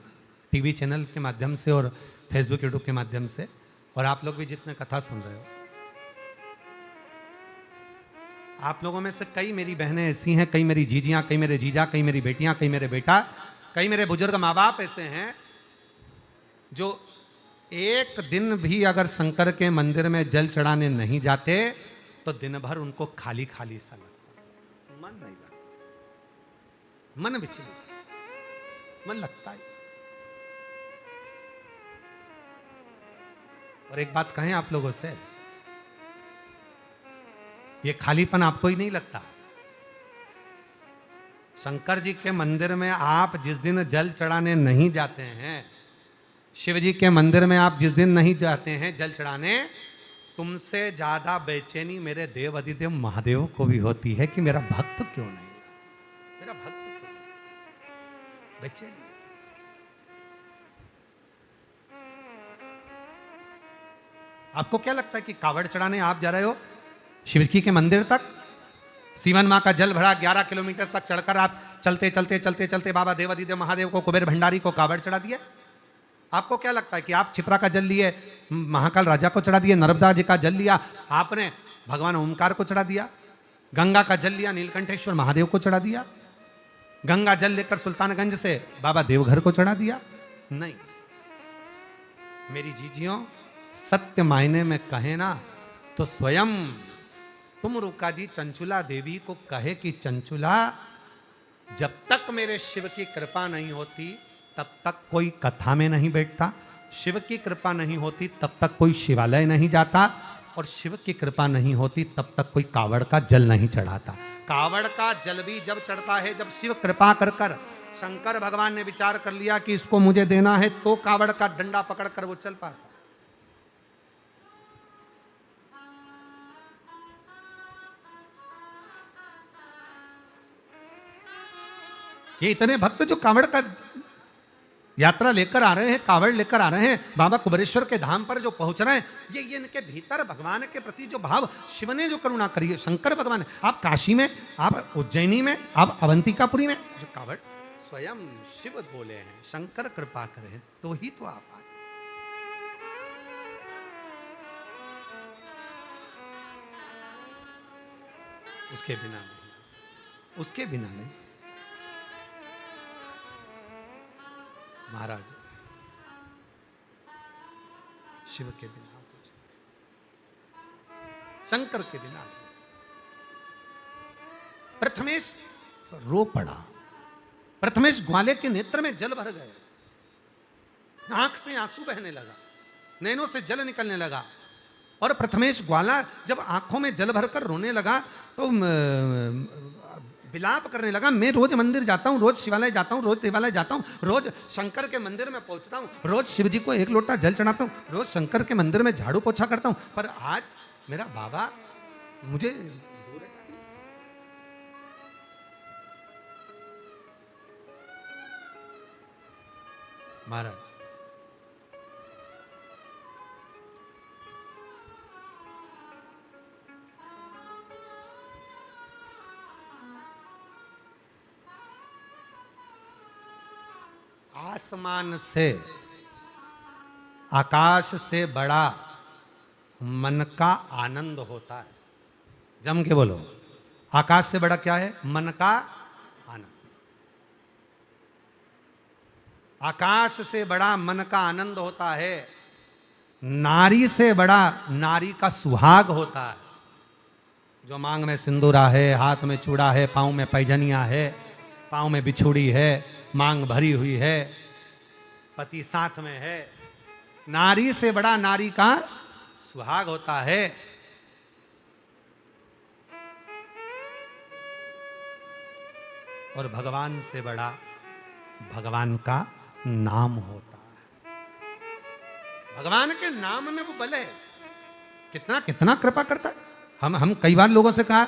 टीवी चैनल के माध्यम से और फेसबुक यूट्यूब के माध्यम से, और आप लोग भी जितने कथा सुन रहे हो, आप लोगों में से कई मेरी बहनें ऐसी हैं, कई मेरी जीजियां, कई मेरे जीजा, कई मेरी बेटियां, कई मेरे बेटा, कई मेरे बुजुर्ग माँ बाप ऐसे हैं जो एक दिन भी अगर शंकर के मंदिर में जल चढ़ाने नहीं जाते तो दिन भर उनको खाली खाली सा लगता, मन नहीं लगता, मन विचलित, मन लगता है। और एक बात कहें आप लोगों से, ये खालीपन आपको ही नहीं लगता। शंकर जी के मंदिर में आप जिस दिन जल चढ़ाने नहीं जाते हैं, शिव जी के मंदिर में आप जिस दिन नहीं जाते हैं जल चढ़ाने, तुमसे ज्यादा बेचैनी मेरे देव अधिदेव महादेव को भी होती है कि मेरा भक्त क्यों नहीं, मेरा भक्त क्यों नहीं? बेचैनी। आपको क्या लगता है कि कावड़ चढ़ाने आप जा रहे हो शिव जी के मंदिर तक, सीवन माँ का जल भरा 11 किलोमीटर तक चढ़कर आप चलते चलते चलते चलते बाबा देव अधिदेव महादेव को, कुबेर भंडारी को कावड़ चढ़ा दिया? आपको क्या लगता है कि आप छिपरा का जल लिए, महाकाल राजा को चढ़ा दिए, नर्मदा जी का जल लिया आपने, भगवान ओमकार को चढ़ा दिया, गंगा का जल लिया नीलकंठेश्वर महादेव को चढ़ा दिया, गंगा जल लेकर सुल्तानगंज से बाबा देवघर को चढ़ा दिया? नहीं। मेरी जीजियों, सत्य मायने में कहे ना तो स्वयं तुम रुका जी चंचुला देवी को कहे कि चंचुला, जब तक मेरे शिव की कृपा नहीं होती तब तक कोई कथा में नहीं बैठता, शिव की कृपा नहीं होती तब तक कोई शिवालय नहीं जाता, और शिव की कृपा नहीं होती तब तक कोई कावड़ का जल नहीं चढ़ाता। कावड़ का जल भी जब चढ़ता है जब शिव कृपा कर कर, शंकर भगवान ने विचार कर लिया कि इसको मुझे देना है, तो कावड़ का डंडा पकड़कर वो चल पाता। ये इतने भक्त जो कावड़ का यात्रा लेकर आ रहे हैं, कावड़ लेकर आ रहे हैं, बाबा कुबेरेश्वर के धाम पर जो पहुंच रहे हैं, ये इनके भीतर भगवान के प्रति जो भाव, शिव ने जो करुणा करी है, शंकर भगवान, आप काशी में, आप उज्जैनी में, आप अवंतिकापुरी में, जो कावड़ स्वयं शिव बोले हैं, शंकर कृपा करें तो ही तो आप आए। उसके बिना नहीं, उसके बिना नहीं। महाराज शिव के बिना कुछ, शंकर के बिना नहीं। प्रथमेश रो पड़ा, प्रथमेश ग्वाले के नेत्र में जल भर गए, आंख से आंसू बहने लगा, नैनों से जल निकलने लगा, और प्रथमेश ग्वाला जब आंखों में जल भरकर रोने लगा तो विलाप करने लगा, मैं रोज मंदिर जाता हूँ, रोज शिवालय जाता हूँ, रोज देवालय जाता हूँ, रोज शंकर के मंदिर में पहुंचता हूँ, रोज शिव जी को 1 लोटा जल चढ़ाता हूँ, रोज शंकर के मंदिर में झाड़ू पोछा करता हूँ, पर आज मेरा बाबा मुझे दूर हटा दिया। महाराज आसमान से, आकाश से बड़ा मन का आनंद होता है। जम के बोलो, आकाश से बड़ा क्या है? मन का आनंद। आकाश से बड़ा मन का आनंद होता है, नारी से बड़ा नारी का सुहाग होता है। जो मांग में सिंदूरा है, हाथ में चूड़ा है, पाँव में पैजनिया है, पाँव में बिछुड़ी है, मांग भरी हुई है, पति साथ में है, नारी से बड़ा नारी का सुहाग होता है। और भगवान से बड़ा भगवान का नाम होता है। भगवान के नाम में वो बल है, कितना कितना कृपा करता है। हम कई बार लोगों से कहा,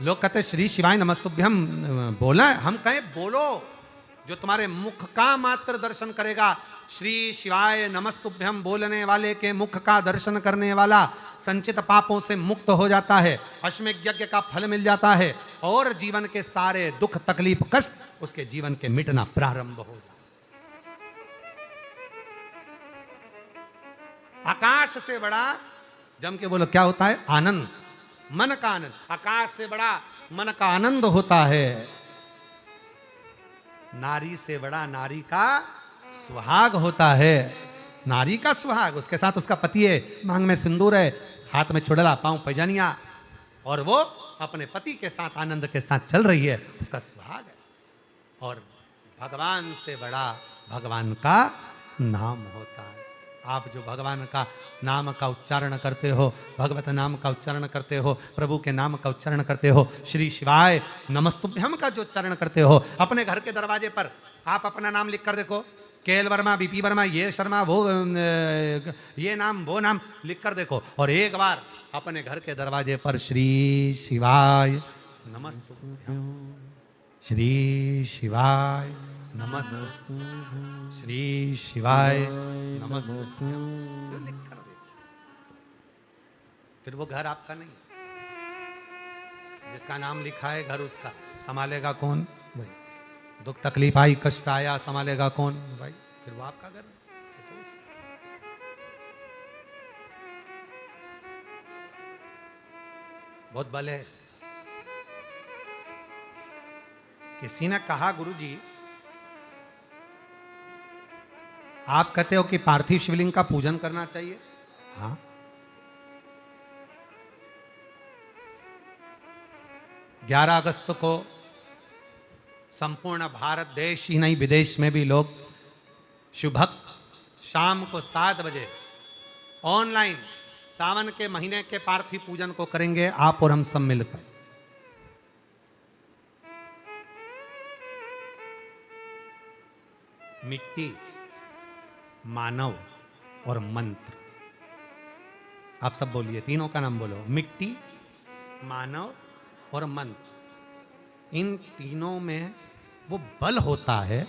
लोग कहते श्री शिवाय नमस्तुभ्यम बोला है, हम कहे बोलो, जो तुम्हारे मुख का मात्र दर्शन करेगा, श्री शिवाय नमस्तुभ्यम बोलने वाले के मुख का दर्शन करने वाला संचित पापों से मुक्त हो जाता है, अश्वमेध यज्ञ का फल मिल जाता है, और जीवन के सारे दुख तकलीफ कष्ट उसके जीवन के मिटना प्रारंभ हो जाता है। आकाश से बड़ा, जम के बोलो क्या होता है? आनंद, मन का आनंद। आकाश से बड़ा मन का आनंद होता है। नारी से बड़ा नारी का सुहाग होता है। नारी का सुहाग, उसके साथ उसका पति है, मांग में सिंदूर है, हाथ में चुड़ला, पांव पैजानिया, और वो अपने पति के साथ आनंद के साथ चल रही है, उसका सुहाग है। और भगवान से बड़ा भगवान का नाम होता है। आप जो भगवान का नाम का उच्चारण करते हो, भगवत नाम का उच्चारण करते हो, प्रभु के नाम का उच्चारण करते हो, श्री शिवाय नमस्तुभ्यम का जो उच्चारण करते हो, अपने घर के दरवाजे पर आप अपना नाम लिख कर देखो, केएल वर्मा, बीपी वर्मा, ये शर्मा, वो ये नाम वो नाम लिख कर देखो, और एक बार अपने घर के दरवाजे पर श्री शिवाय नमस्तुभ्यम, श्री शिवाय नमस्तुभ्यम, श्री शिवाय नमस्तुभ्यम लिख कर देखो। फिर वो घर आपका नहीं है। जिसका नाम लिखा है घर उसका, संभालेगा कौन? वही। दुख तकलीफ आई, कष्ट आया, संभालेगा कौन? भाई। फिर वो आपका घर है। तो बहुत बल है। किसी ने कहा, गुरुजी आप कहते हो कि पार्थिव शिवलिंग का पूजन करना चाहिए। हाँ, 11 अगस्त को संपूर्ण भारत देश ही नहीं विदेश में भी लोग शुभक शाम को 7 बजे ऑनलाइन सावन के महीने के पार्थिव पूजन को करेंगे, आप और हम सब मिलकर। मिट्टी, मानव और मंत्र, आप सब बोलिए, तीनों का नाम बोलो। मिट्टी, मानव और मंत्र, इन तीनों में वो बल होता है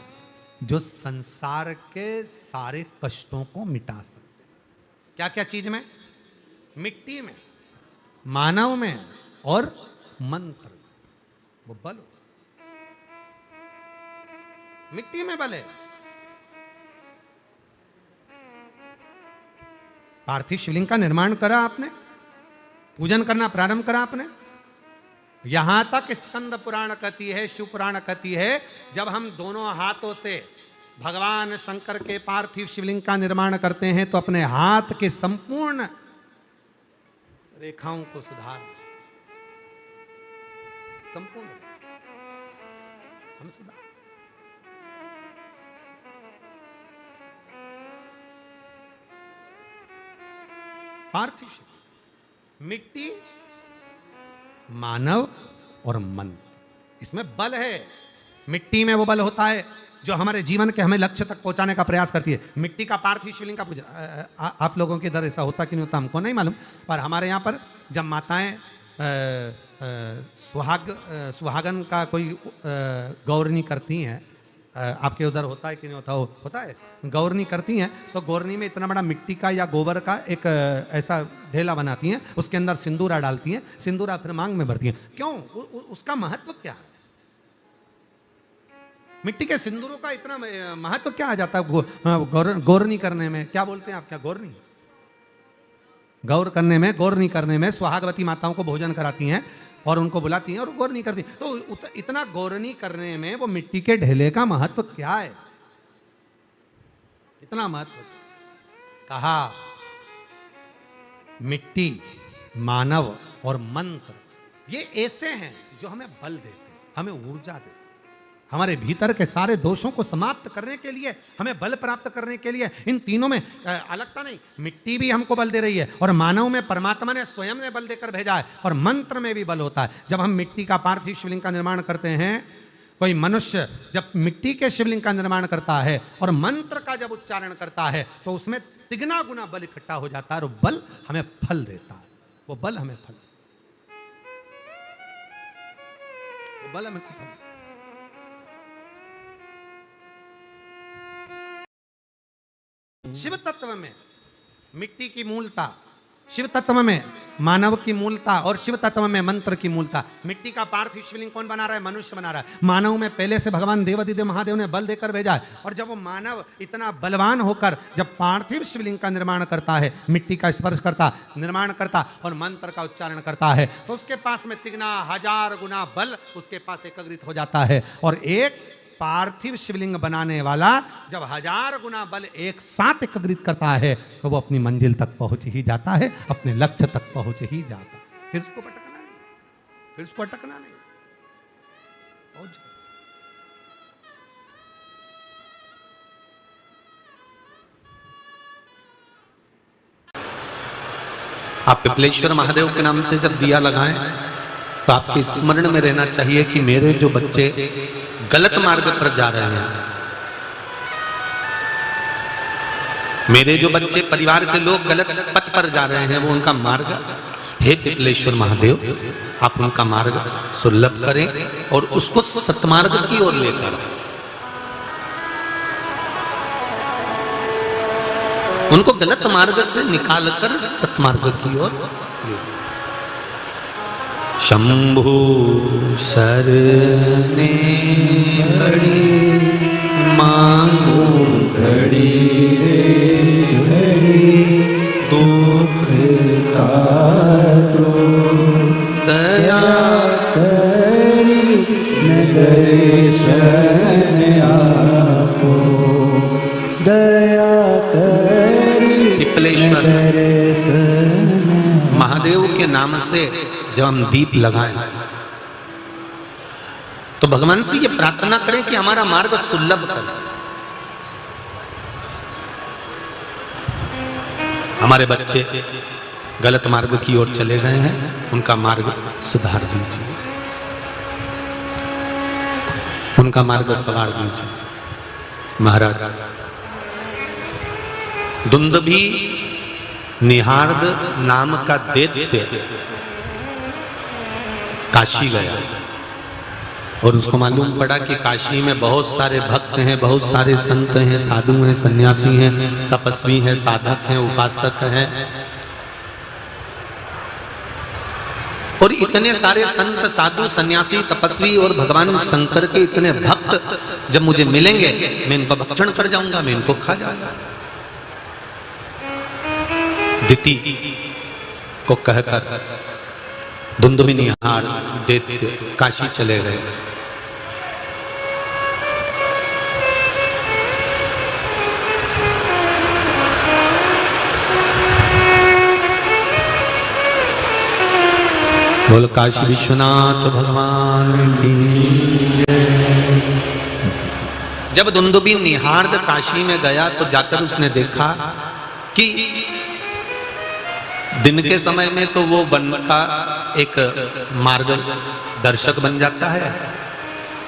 जो संसार के सारे कष्टों को मिटा सकते। क्या क्या चीज में? मिट्टी में, मानव में और मंत्र में वो बल हो। मिट्टी में बल है। पार्थिव शिवलिंग का निर्माण करा आपने, पूजन करना प्रारंभ करा आपने। यहां तक स्कंद पुराण कहती है, शिव पुराण कहती है, जब हम दोनों हाथों से भगवान शंकर के पार्थिव शिवलिंग का निर्माण करते हैं तो अपने हाथ के संपूर्ण रेखाओं को सुधार, संपूर्ण हम सुधार। पार्थिव शिव, मिट्टी, मानव और मंत्र, इसमें बल है। मिट्टी में वो बल होता है जो हमारे जीवन के हमें लक्ष्य तक पहुंचाने का प्रयास करती है। मिट्टी का पार्थिव शिवलिंग का पूजन, आप लोगों के इधर ऐसा होता कि नहीं होता हमको नहीं मालूम, पर हमारे यहाँ पर जब माताएं सुहागन का कोई गौरनी करती हैं, आपके उधर होता है कि नहीं होता? होता है, गौरनी करती हैं तो गौरनी में इतना बड़ा मिट्टी का या गोबर का एक ऐसा ढेला बनाती हैं, उसके अंदर सिंदूरा डालती हैं, सिंदूरा फिर मांग में भरती हैं। क्यों? उसका महत्व क्या है? मिट्टी के सिंदूरों का इतना महत्व क्या आ जाता है गौरनी करने में? क्या बोलते हैं आप? क्या गौरनी? गौर करने में, गौरनी करने में सुहागवती माताओं को भोजन कराती हैं और उनको बुलाती हैं और गौरनी करती हैं। तो इतना गौरनी करने में वो मिट्टी के ढेले का महत्व क्या है? इतना महत्व कहा। मिट्टी, मानव और मंत्र, ये ऐसे हैं जो हमें बल देते हैं, हमें ऊर्जा देते हैं, हमारे भीतर के सारे दोषों को समाप्त करने के लिए, हमें बल प्राप्त करने के लिए। इन तीनों में अलगता नहीं। मिट्टी भी हमको बल दे रही है और मानव में परमात्मा ने स्वयं ने बल देकर भेजा है, और मंत्र में भी बल होता है। जब हम मिट्टी का पार्थिव शिवलिंग का निर्माण करते हैं, कोई मनुष्य जब मिट्टी के शिवलिंग का निर्माण करता है और मंत्र का जब उच्चारण करता है तो उसमें तिगना गुना बल इकट्ठा हो जाता है और बल हमें फल देता है। वो बल हमें फल, वो बल हमें फल देता है। शिव तत्व में मिट्टी की मूलता, शिव तत्व में मानव की मूलता और शिव तत्व में मंत्र की मूलता। मिट्टी का पार्थिव शिवलिंग कौन बना रहा है? मनुष्य बना रहा है। मानव में पहले से भगवान देवादिदेव महादेव ने बल देकर भेजा है, और जब वो मानव इतना बलवान होकर जब पार्थिव शिवलिंग का निर्माण करता है, मिट्टी का स्पर्श करता, निर्माण करता और मंत्र का उच्चारण करता है, तो उसके पास में तिगना 1000 गुना बल उसके पास एकत्रित हो जाता है। और एक पार्थिव शिवलिंग बनाने वाला जब 1000 गुना बल एक साथ एकत्रित करता है तो वो अपनी मंजिल तक पहुंच ही जाता है, अपने लक्ष्य तक पहुंच ही जाता है। फिर उसको भटकना नहीं, फिर उसको अटकना नहीं, पहुंच गया। आप पिपलेश्वर महादेव के नाम से जब दिया लगाएं तो आपके स्मरण में रहना चाहिए कि मेरे जो बच्चे गलत मार्ग पर जा रहे हैं, मेरे जो बच्चे परिवार के लोग गलत पथ पर जा रहे हैं, वो उनका मार्ग, हे पिपलेश्वर महादेव आप उनका मार्ग सुलभ करें और उसको सतमार्ग की ओर लेकर, उनको गलत मार्ग से निकालकर सतमार्ग की ओर ले। शंभु शरणे घड़ी मांगू घड़ी घड़ी दुख काटो दया करी नगरेश आपो दया करी पिपलेश्वर महादेव के नाम से जब हम दीप लगाएं तो भगवान से ये प्रार्थना करें कि हमारा मार्ग सुलभ करें, हमारे बच्चे गलत मार्ग की ओर चले गए हैं, उनका मार्ग सुधार दीजिए, उनका मार्ग सवार दीजिए। महाराज दुंदुभी निहार्द नाम का दैत्य काशी गया और उसको मालूम पड़ा कि काशी में बहुत सारे भक्त हैं, बहुत सारे संत हैं, साधु हैं, सन्यासी हैं, तपस्वी हैं, साधक हैं, उपासक हैं, और इतने सारे संत साधु सन्यासी तपस्वी और भगवान शंकर के इतने भक्त जब मुझे मिलेंगे मैं इनको भक्षण कर जाऊंगा, मैं इनको खा जाऊंगा। दिति को कहकर दुंदुभी निहार दैत्य काशी चले गए। बोल काशी विश्वनाथ भगवान की। जब दुंदुभी निहार्द काशी में गया तो जाकर उसने देखा कि दिन के समय में तो वो वन का एक मार्ग दर्शक बन जाता है,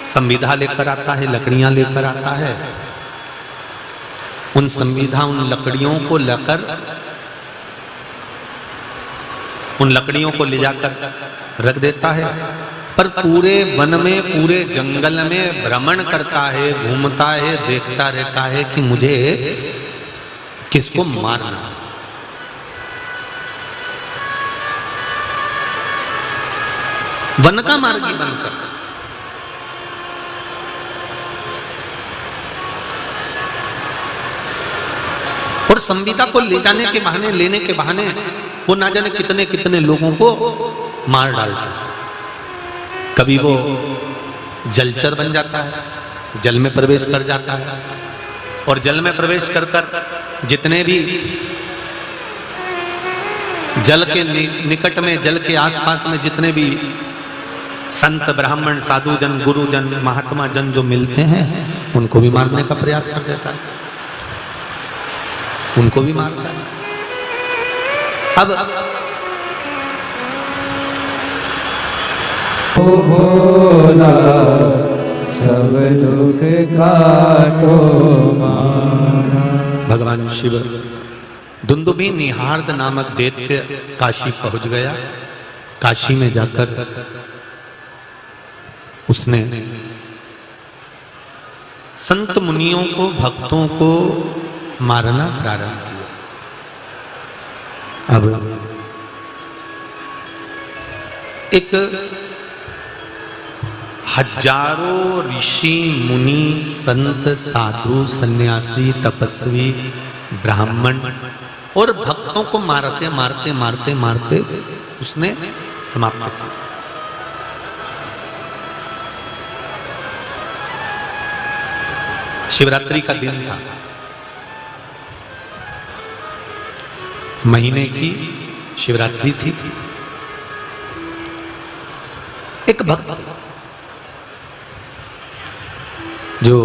संविधा लेकर आता है, लकड़ियां लेकर आता है, उन संविधा उन लकड़ियों को लेकर उन लकड़ियों को ले जाकर रख देता है, पर पूरे वन में पूरे जंगल में भ्रमण करता है, घूमता है, देखता रहता है कि मुझे किसको मारना। वन का मार्गी बनकर और संविदा को ले जाने के बहाने, लेने के बहाने वो ना जाने कितने कितने लोगों को मार डालता है। कभी वो जलचर बन जाता है, जल में प्रवेश कर जाता है, और जल में प्रवेश कर कर जितने भी जल के निकट में, जल के आसपास में जितने भी संत ब्राह्मण साधुजन गुरुजन महात्मा जन जो मिलते हैं उनको भी मारने का प्रयास कर देता है, उनको भी मारता है। अब भोला सब दुख काटो मारा। भगवान शिव दुंदुभी निहार्द नामक दैत्य काशी पहुंच गया। काशी में जाकर उसने संत मुनियों को, भक्तों को मारना प्रारंभ किया। अब एक हजारों ऋषि मुनि संत साधु सन्यासी तपस्वी ब्राह्मण और भक्तों को मारते मारते मारते मारते उसने समाप्त किया। शिवरात्रि का दिन था, महीने की शिवरात्रि थी। एक भक्त जो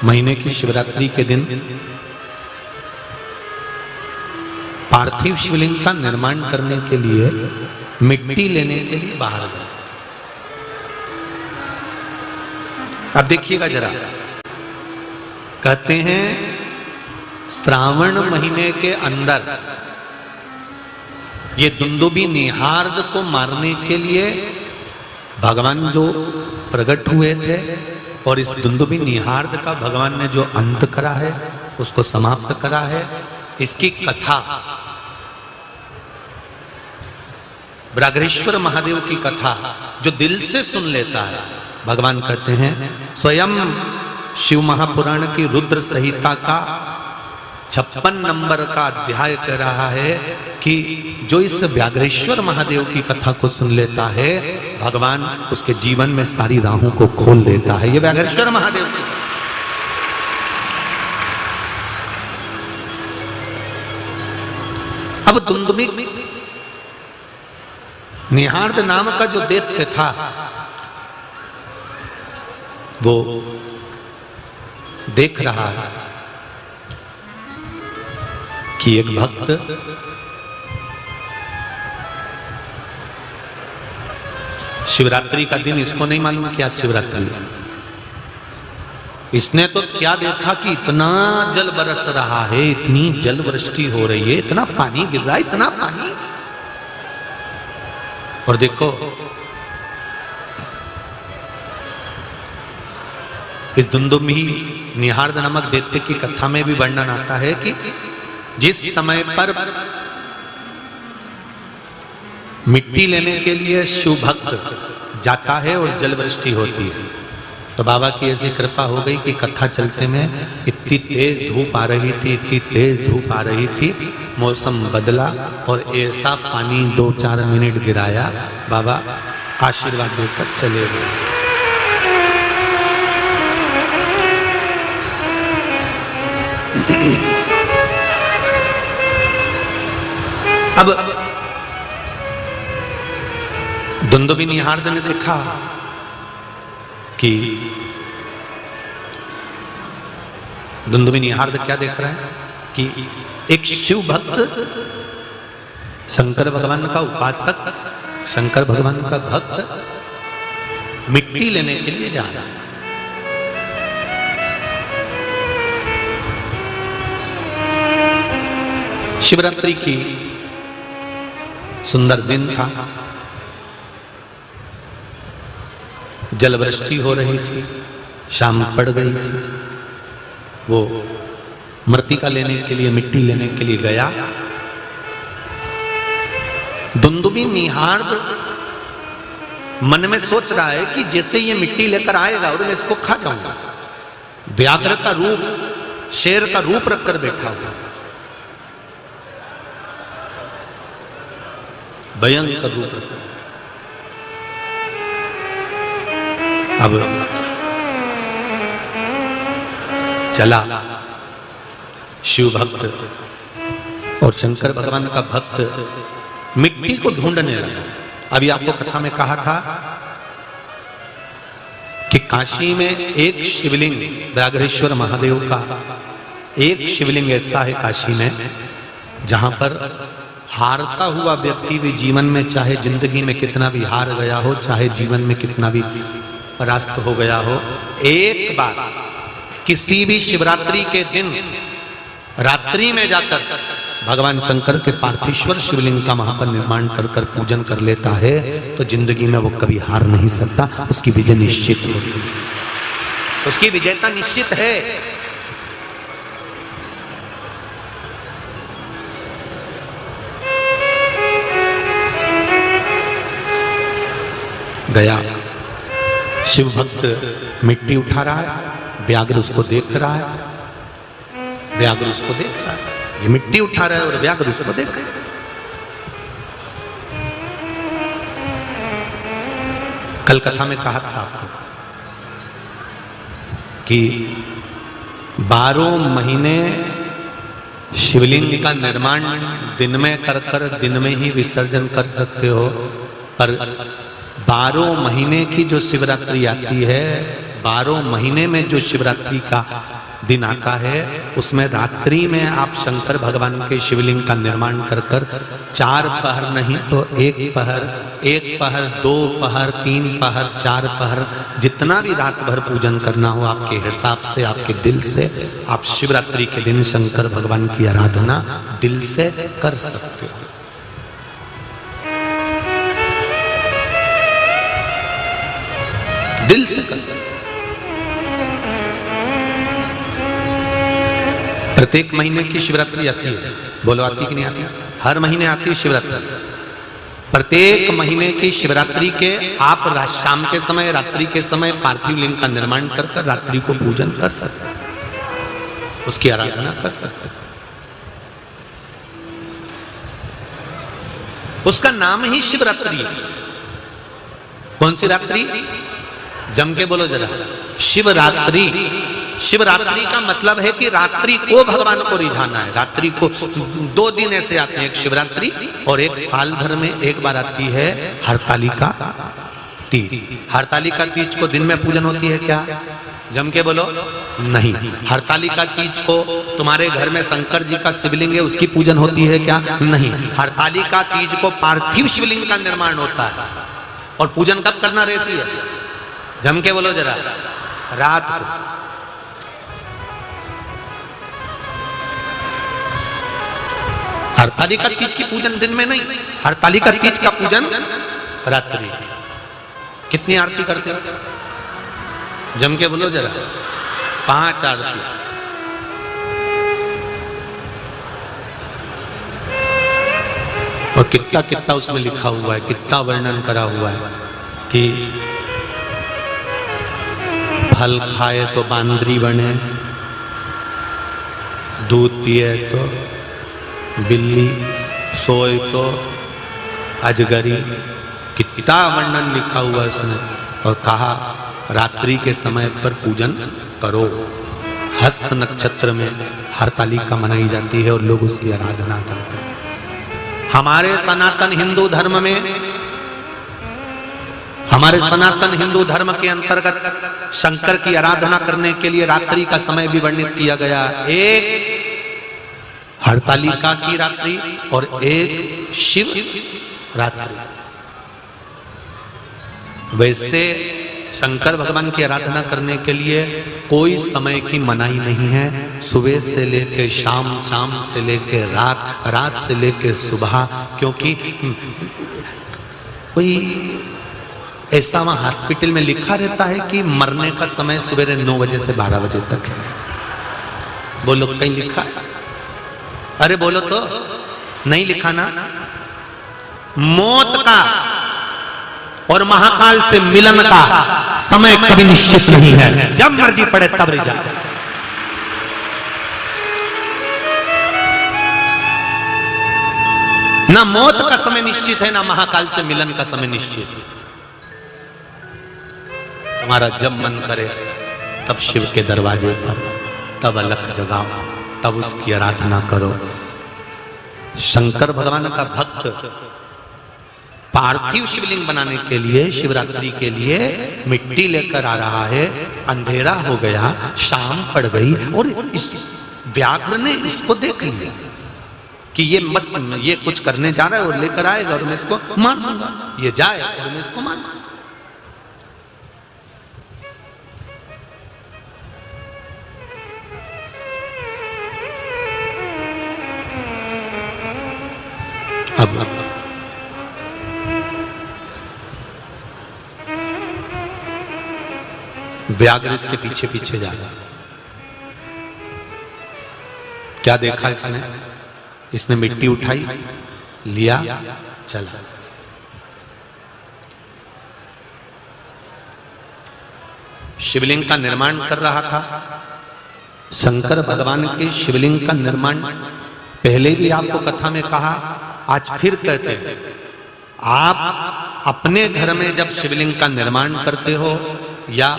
महीने की शिवरात्रि के दिन पार्थिव शिवलिंग का निर्माण करने के लिए मिट्टी लेने के लिए बाहर गए। अब देखिएगा जरा, कहते हैं श्रावण महीने के अंदर ये दुंदुबी निहार्द को मारने के लिए भगवान जो प्रकट हुए थे और इस दुंदुबी निहार्द का भगवान ने जो अंत करा है, उसको समाप्त करा है, इसकी कथा व्याघ्रेश्वर महादेव की कथा जो दिल से सुन लेता है, भगवान कहते हैं स्वयं शिव महापुराण की रुद्र संहिता का 56 नंबर का अध्याय कह रहा है कि जो इस व्याघ्रेश्वर महादेव की कथा को सुन लेता है, भगवान उसके जीवन में सारी राहों को खोल देता है। ये व्याघ्रेश्वर महादेव की अब दुंदुबी निहार्द नाम का जो दैत्य था वो देख रहा है कि एक भक्त शिवरात्रि का दिन, इसको नहीं मालूम क्या शिवरात्रि है, इसने तो क्या देखा कि इतना जल बरस रहा है, इतनी जल वृष्टि हो रही है, इतना पानी गिर रहा है, इतना पानी। और देखो इस दुंदुबी निहार्द नामक दैत्य की कथा में भी वर्णन आता है कि जिस समय पर मिट्टी लेने के लिए शिव भक्त जाता है और जल वृष्टि होती है, तो बाबा की ऐसी कृपा हो गई कि कथा चलते में इतनी तेज धूप आ रही थी, इतनी तेज धूप आ रही थी, मौसम बदला और ऐसा पानी 2-4 मिनट गिराया, बाबा आशीर्वाद देकर चले गए। अब दुंदुबी निहार्द ने देखा कि दुंदुबी निहार्द क्या देख रहा है कि एक शिव भक्त, शंकर भगवान का उपासक, शंकर भगवान का भक्त मिट्टी लेने के लिए जा रहा है। शिवरात्रि की सुंदर दिन था, जलवृष्टि हो रही थी, शाम पड़ गई थी। वो मृतिका लेने के लिए, मिट्टी लेने के लिए गया। दुंदुबी निहार्द मन में सोच रहा है कि जैसे ये मिट्टी लेकर आएगा और मैं इसको खा जाऊंगा। व्याघ्र का रूप, शेर का रूप रखकर बैठा हुआ, भयंकर रूप रखकर। अब चला शिव भक्त और शंकर भगवान का भक्त मिट्टी को ढूंढने लगा। अभी आपको कथा में कहा था कि काशी में एक शिवलिंग, व्याघ्रेश्वर महादेव का एक शिवलिंग ऐसा है काशी में जहां पर हारता हुआ व्यक्ति भी जीवन में, चाहे जिंदगी में कितना भी हार गया हो, चाहे जीवन में कितना भी परास्त हो गया हो, एक बार किसी भी शिवरात्रि के दिन रात्रि में जाकर भगवान शंकर के पार्थेश्वर शिवलिंग का वहां पर निर्माण कर कर पूजन कर लेता है तो जिंदगी में वो कभी हार नहीं सकता, उसकी विजय निश्चित होती है, उसकी विजेता निश्चित है। गया। शिव भक्त मिट्टी उठा रहा है, व्याघ्र उसको देख रहा है, व्याघ्र उसको देख रहा है, ये मिट्टी उठा रहा है और व्याघ्र उसको देख रहा है। कल कथा में कहा था आपको कि 12 महीने शिवलिंग का निर्माण दिन में कर दिन में ही विसर्जन कर सकते हो, पर 12 महीने की जो शिवरात्रि आती है, 12 महीने में जो शिवरात्रि का दिन आता है, उसमें रात्रि में आप शंकर भगवान के शिवलिंग का निर्माण कर 4 पहर नहीं तो 1 पहर, 2 पहर, 3 पहर, 4 पहर, जितना भी रात भर पूजन करना हो आपके हिसाब से, आपके दिल से, आप शिवरात्रि के दिन शंकर भगवान की आराधना दिल से कर सकते हो। दिल से कर सकते। प्रत्येक महीने की शिवरात्रि आती है, बोलो आती कि नहीं आती? हर महीने आती है शिवरात्रि। प्रत्येक महीने की शिवरात्रि के आप शाम के समय, रात्रि के समय पार्थिव लिंग का निर्माण कर रात्रि को पूजन कर सकते, उसकी आराधना कर सकते। उसका नाम ही शिवरात्रि है। कौन सी रात्रि? जम के बोलो जरा, शिवरात्रि। शिवरात्रि का मतलब है कि रात्रि को भगवान को रिझाना है। रात्रि को 2 दिन ऐसे आते हैं, एक शिवरात्रि और एक साल भर में एक बार आती है हरतालिका तीज। हरतालिका तीज को दिन में पूजन होती है क्या? जम के बोलो नहीं। हरतालिका तीज को तुम्हारे घर में शंकर जी का शिवलिंग है, उसकी पूजन होती है क्या? नहीं। हरतालिका तीज को पार्थिव शिवलिंग का निर्माण होता है और पूजन कब करना रहती है? जम के बोलो जरा, रात को। हरतालिका तीज की पूजन दिन में नहीं, हरतालिका तीज का पूजन रात्रि। कितनी आरती करते हो? जम के बोलो जरा, 5 आरती। और कितना कितना उसमें लिखा हुआ है, कितना वर्णन करा हुआ है कि फल खाए तो बांदरी बने, दूध पिए तो बिल्ली, सोए तो अजगरी। कितना वर्णन लिखा हुआ है उसमें। और कहा रात्रि के समय पर पूजन करो। हस्त नक्षत्र में हरतालिका मनाई जाती है और लोग उसकी आराधना करते हैं। हमारे सनातन हिंदू धर्म में, हमारे सनातन हिंदू धर्म के अंतर्गत शंकर की आराधना करने के लिए रात्रि का समय भी वर्णित किया गया। एक हरतालिका की रात्रि और एक शिव रात्रि। वैसे शंकर भगवान की आराधना करने के लिए कोई समय की मनाही नहीं है। सुबह से लेके शाम, शाम से लेके रात, रात से लेके सुबह। क्योंकि कोई ऐसा वहां हॉस्पिटल में लिखा रहता है कि मरने का समय सवेरे 9 बजे से 12 बजे तक है। बोलो कहीं लिखा है? अरे बोलो तो, नहीं लिखा ना। मौत का और महाकाल से मिलन का समय कभी निश्चित नहीं है। जब मर्जी पड़े तब रिझा। ना मौत का समय निश्चित है, ना महाकाल से मिलन का समय निश्चित है। तुम्हारा जब मन करे तब शिव के दरवाजे पर, तब अलख जगाओ, तब उसकी आराधना करो। शंकर भगवान का भक्त पार्थिव शिवलिंग बनाने के लिए, शिवरात्रि के लिए मिट्टी लेकर आ रहा है। अंधेरा हो गया, शाम पड़ गई और इस व्याघ्र ने इसको देख लिया कि ये कुछ करने जा रहा है और लेकर आएगा और मैं इसको मार दूंगा। ये जाए और मैं इसको मार दूंगा। अब व्याघ्र इसके पीछे पीछे जा रहा। क्या देखा इसने? इसने मिट्टी उठाई, लिया, चला। शिवलिंग का निर्माण कर रहा था। शंकर भगवान के शिवलिंग का निर्माण पहले भी आपको कथा में कहा, आज फिर कहते हैं, आप अपने घर में जब शिवलिंग का निर्माण करते हो या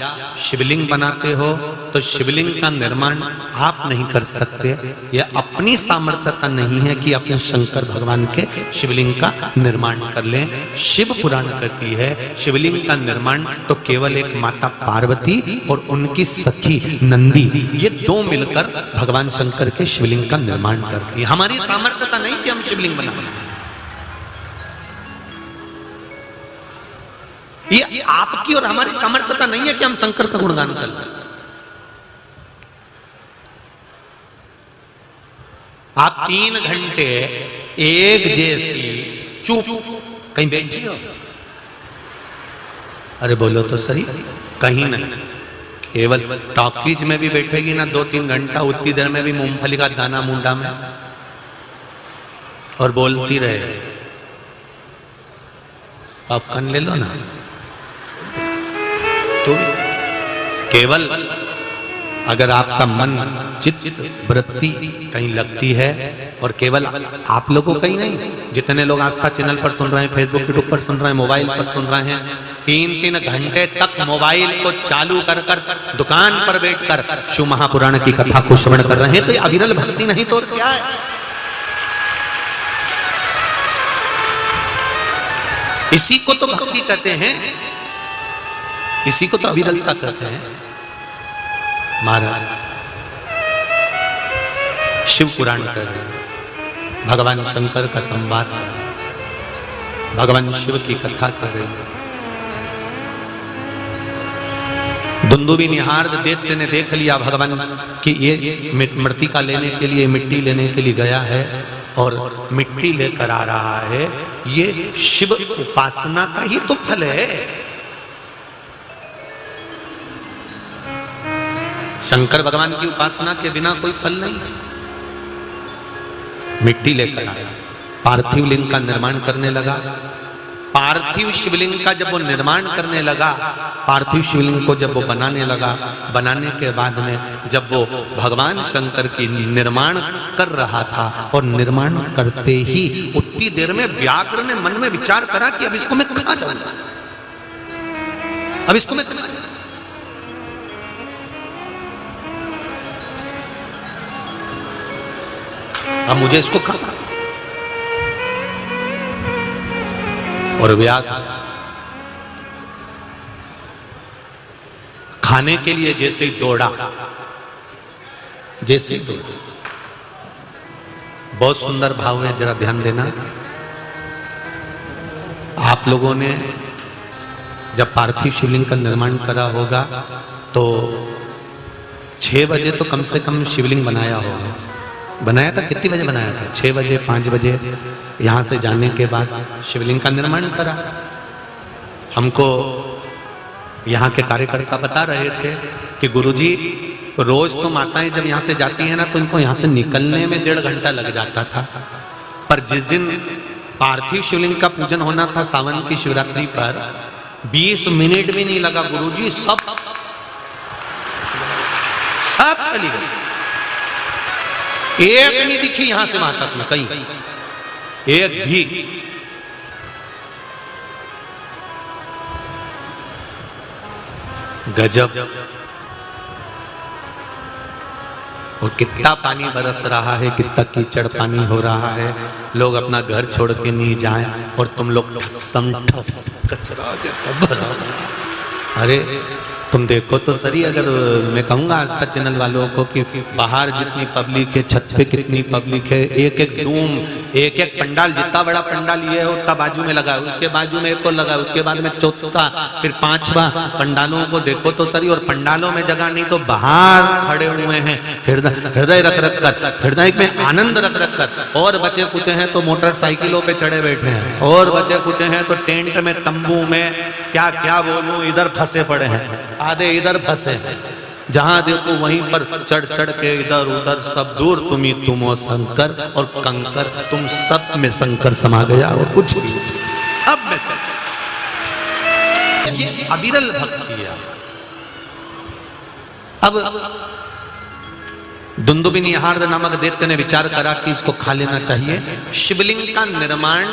शिवलिंग बनाते हो तो शिवलिंग का निर्माण आप नहीं कर सकते। यह अपनी सामर्थ्यता नहीं है कि अपने शंकर भगवान के शिवलिंग का निर्माण कर लें। शिव पुराण कहती है शिवलिंग का निर्माण तो केवल एक माता पार्वती और उनकी सखी नंदी, ये दो मिलकर भगवान शंकर के शिवलिंग का निर्माण करती है। हमारी सामर्थ्यता नहीं कि हम शिवलिंग बनाएं। ये आपकी और हमारी सामर्थ्यता नहीं है कि हम शंकर का गुणगान कर लें। आप 3 घंटे एक जैसी चुप कहीं बैठी हो? अरे बोलो तो सही, कहीं नहीं। केवल टॉकीज में भी बैठेगी ना 2-3 घंटा, उतनी देर में भी मूंगफली का दाना मुंडा में और बोलती रहे। पॉपकॉर्न ले लो ना। तो केवल अगर आपका मन चित्त वृत्ति कहीं लगती है, और केवल आप लोगों का ही नहीं, जितने लोग आस्था चैनल पर सुन रहे हैं, फेसबुक यूट्यूब पर सुन रहे हैं, मोबाइल पर सुन रहे हैं, 3-3 घंटे तक मोबाइल को चालू कर कर दुकान पर बैठकर शिव महापुराण की कथा को श्रवण कर रहे हैं, तो ये अविरल भक्ति नहीं तो क्या है? इसी को तो भक्ति कहते हैं, इसी को तो अविरलता कहते हैं। महाराज शिव पुराण कर रहे हैं, भगवान शंकर का संवाद कर रहे हैं, भगवान शिव की कथा कर रहे हैं। दुंदुबी निहार दैत्य ने देख लिया भगवान कि ये मृतिका लेने के लिए, मिट्टी लेने के लिए गया है और मिट्टी लेकर आ रहा है। ये शिव उपासना का ही तो फल है। शंकर भगवान की उपासना के बिना कोई फल नहीं है। मिट्टी लेकर आया, पार्थिव लिंग का निर्माण करने लगा। पार्थिव शिवलिंग का जब वो निर्माण करने लगा, पार्थिव शिवलिंग को जब वो बनाने लगा, बनाने के बाद में जब वो भगवान शंकर की निर्माण कर रहा था, और निर्माण करते ही उतनी देर में व्याघ्र ने मन में विचार करा कि अब इसको मैं खा जाऊंगा, अब इसको मैं खा जाऊंगा। अब मुझे इसको खाना। और व्याघ्र खाने के लिए जैसे ही दौड़ा, जैसे ही दौड़ा, बहुत सुंदर भाव है, जरा ध्यान देना। आप लोगों ने जब पार्थिव शिवलिंग का निर्माण करा होगा तो 6 बजे तो कम से कम शिवलिंग बनाया होगा। बनाया था, कितनी बजे बनाया था? 6 बजे, 5 बजे यहाँ से जाने के बाद शिवलिंग का निर्माण करा। हमको यहाँ के कार्यकर्ता बता रहे थे कि गुरुजी रोज तो माताएं जब यहाँ से जाती हैं ना तो इनको यहाँ से निकलने में 1.5 घंटा लग जाता था, पर जिस दिन पार्थिव शिवलिंग का पूजन होना था सावन की शिवरात्रि पर, 20 मिनट भी नहीं लगा गुरुजी, सब चली गई। एक नहीं दिखी यहां से वहां तक में, कहीं एक भी। गजब। और कितना पानी बरस रहा है, कितना कीचड़ पानी हो रहा है। लोग अपना घर छोड़ के नहीं जाएं और तुम लोग ठसम ठस कचरा जैसा भरा। अरे तुम देखो तो सही, अगर मैं कहूँगा आस्था चैनल वालों को कि बाहर जितनी पब्लिक है, छत पे कितनी पब्लिक है, एक एक रूम, एक एक पंडाल, जितना बड़ा पंडाल ये है उतना बाजू में लगा है, उसके बाजू में एक और लगा है, उसके बाद में चौथा, फिर 5वां। पंडालों को देखो तो सही, और पंडालों में जगह नहीं तो बाहर खड़े हुए हैं हृदय रख रख कर, हृदय में आनंद रख रख कर। और बचे कुछ हैं तो मोटरसाइकिलों पे चढ़े बैठे हैं, और बचे कुछ हैं तो टेंट में, तंबू में, क्या क्या बोलूं, इधर फंसे पड़े हैं, आधे इधर फंसे हैं। जहां देखो वहीं पर चढ़ चढ़ के इधर उधर, सब दूर तुम ही तुम हो शंकर, और कंकर तुम सब में शंकर समा गया, और कुछ सब में। ये अविरल भक्ति है। अब दुंदुबी निहार्द नामक दैत्य ने विचार करा कि इसको खा लेना चाहिए। शिवलिंग का निर्माण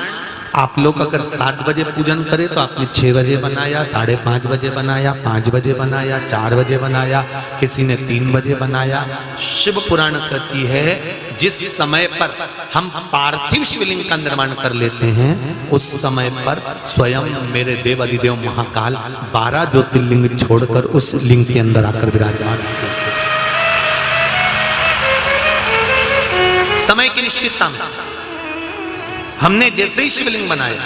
आप लोग अगर 7 बजे पूजन करें तो आपने 6 बजे बनाया, 5:30 बजे बनाया, 5 बजे बनाया, 4 बजे बनाया, किसी ने 3 बजे बनाया। शिव पुराण कहती है जिस समय पर हम पार्थिव शिवलिंग का निर्माण कर लेते हैं उस समय पर स्वयं मेरे देव अधिदेव महाकाल 12 ज्योतिर्लिंग छोड़कर उस लिंग के अंदर आकर विराजमान होते हैं। समय की निश्चितता में हमने जैसे ही शिवलिंग बनाया,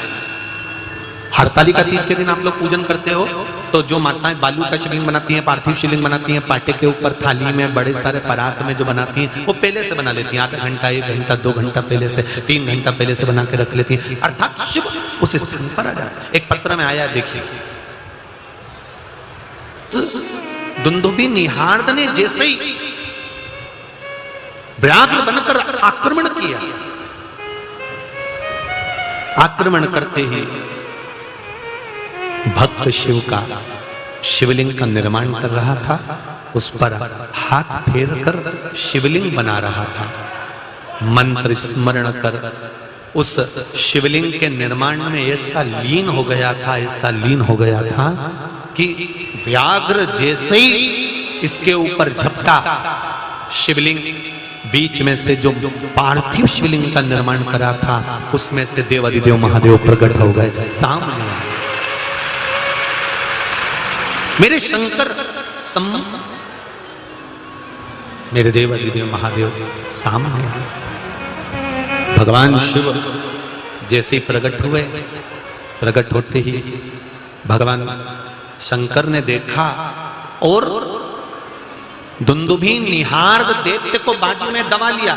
हरतालिका तीज के दिन आप लोग पूजन करते हो तो जो माताएं बालू का शिवलिंग बनाती हैं, पार्थिव शिवलिंग बनाती हैं, पाटे के ऊपर थाली में बड़े सारे परात में जो बनाती हैं वो पहले से बना लेती हैं। आधा घंटा, 1 घंटा, 2 घंटा पहले से, 3 घंटा पहले से बना के रख लेती हैं, अर्थात शिव उस स्थान पर आ जाता है। एक पत्र में आया, देखिए, दुंदुबी निहार्द ने जैसे ही व्याघ्र बनकर आक्रमण किया, आक्रमण करते ही भक्त शिव का शिवलिंग का निर्माण कर रहा था, उस पर हाथ फेर कर शिवलिंग बना रहा था। मंत्र स्मरण कर उस शिवलिंग के निर्माण में ऐसा लीन हो गया था, ऐसा लीन हो गया था कि व्याघ्र जैसे ही इसके ऊपर झपटा, शिवलिंग बीच में से जो पार्थिव शिवलिंग का निर्माण करा था उसमें से देव अधिदेव महादेव प्रकट हो गए सामने। मेरे शंकर मेरे देव अधिदेव महादेव सामने आए। भगवान शिव जैसे ही प्रकट हुए, प्रकट होते ही भगवान शंकर ने देखा और दुंदुबी निहार्द दैत्य को बाजू में दबा लिया।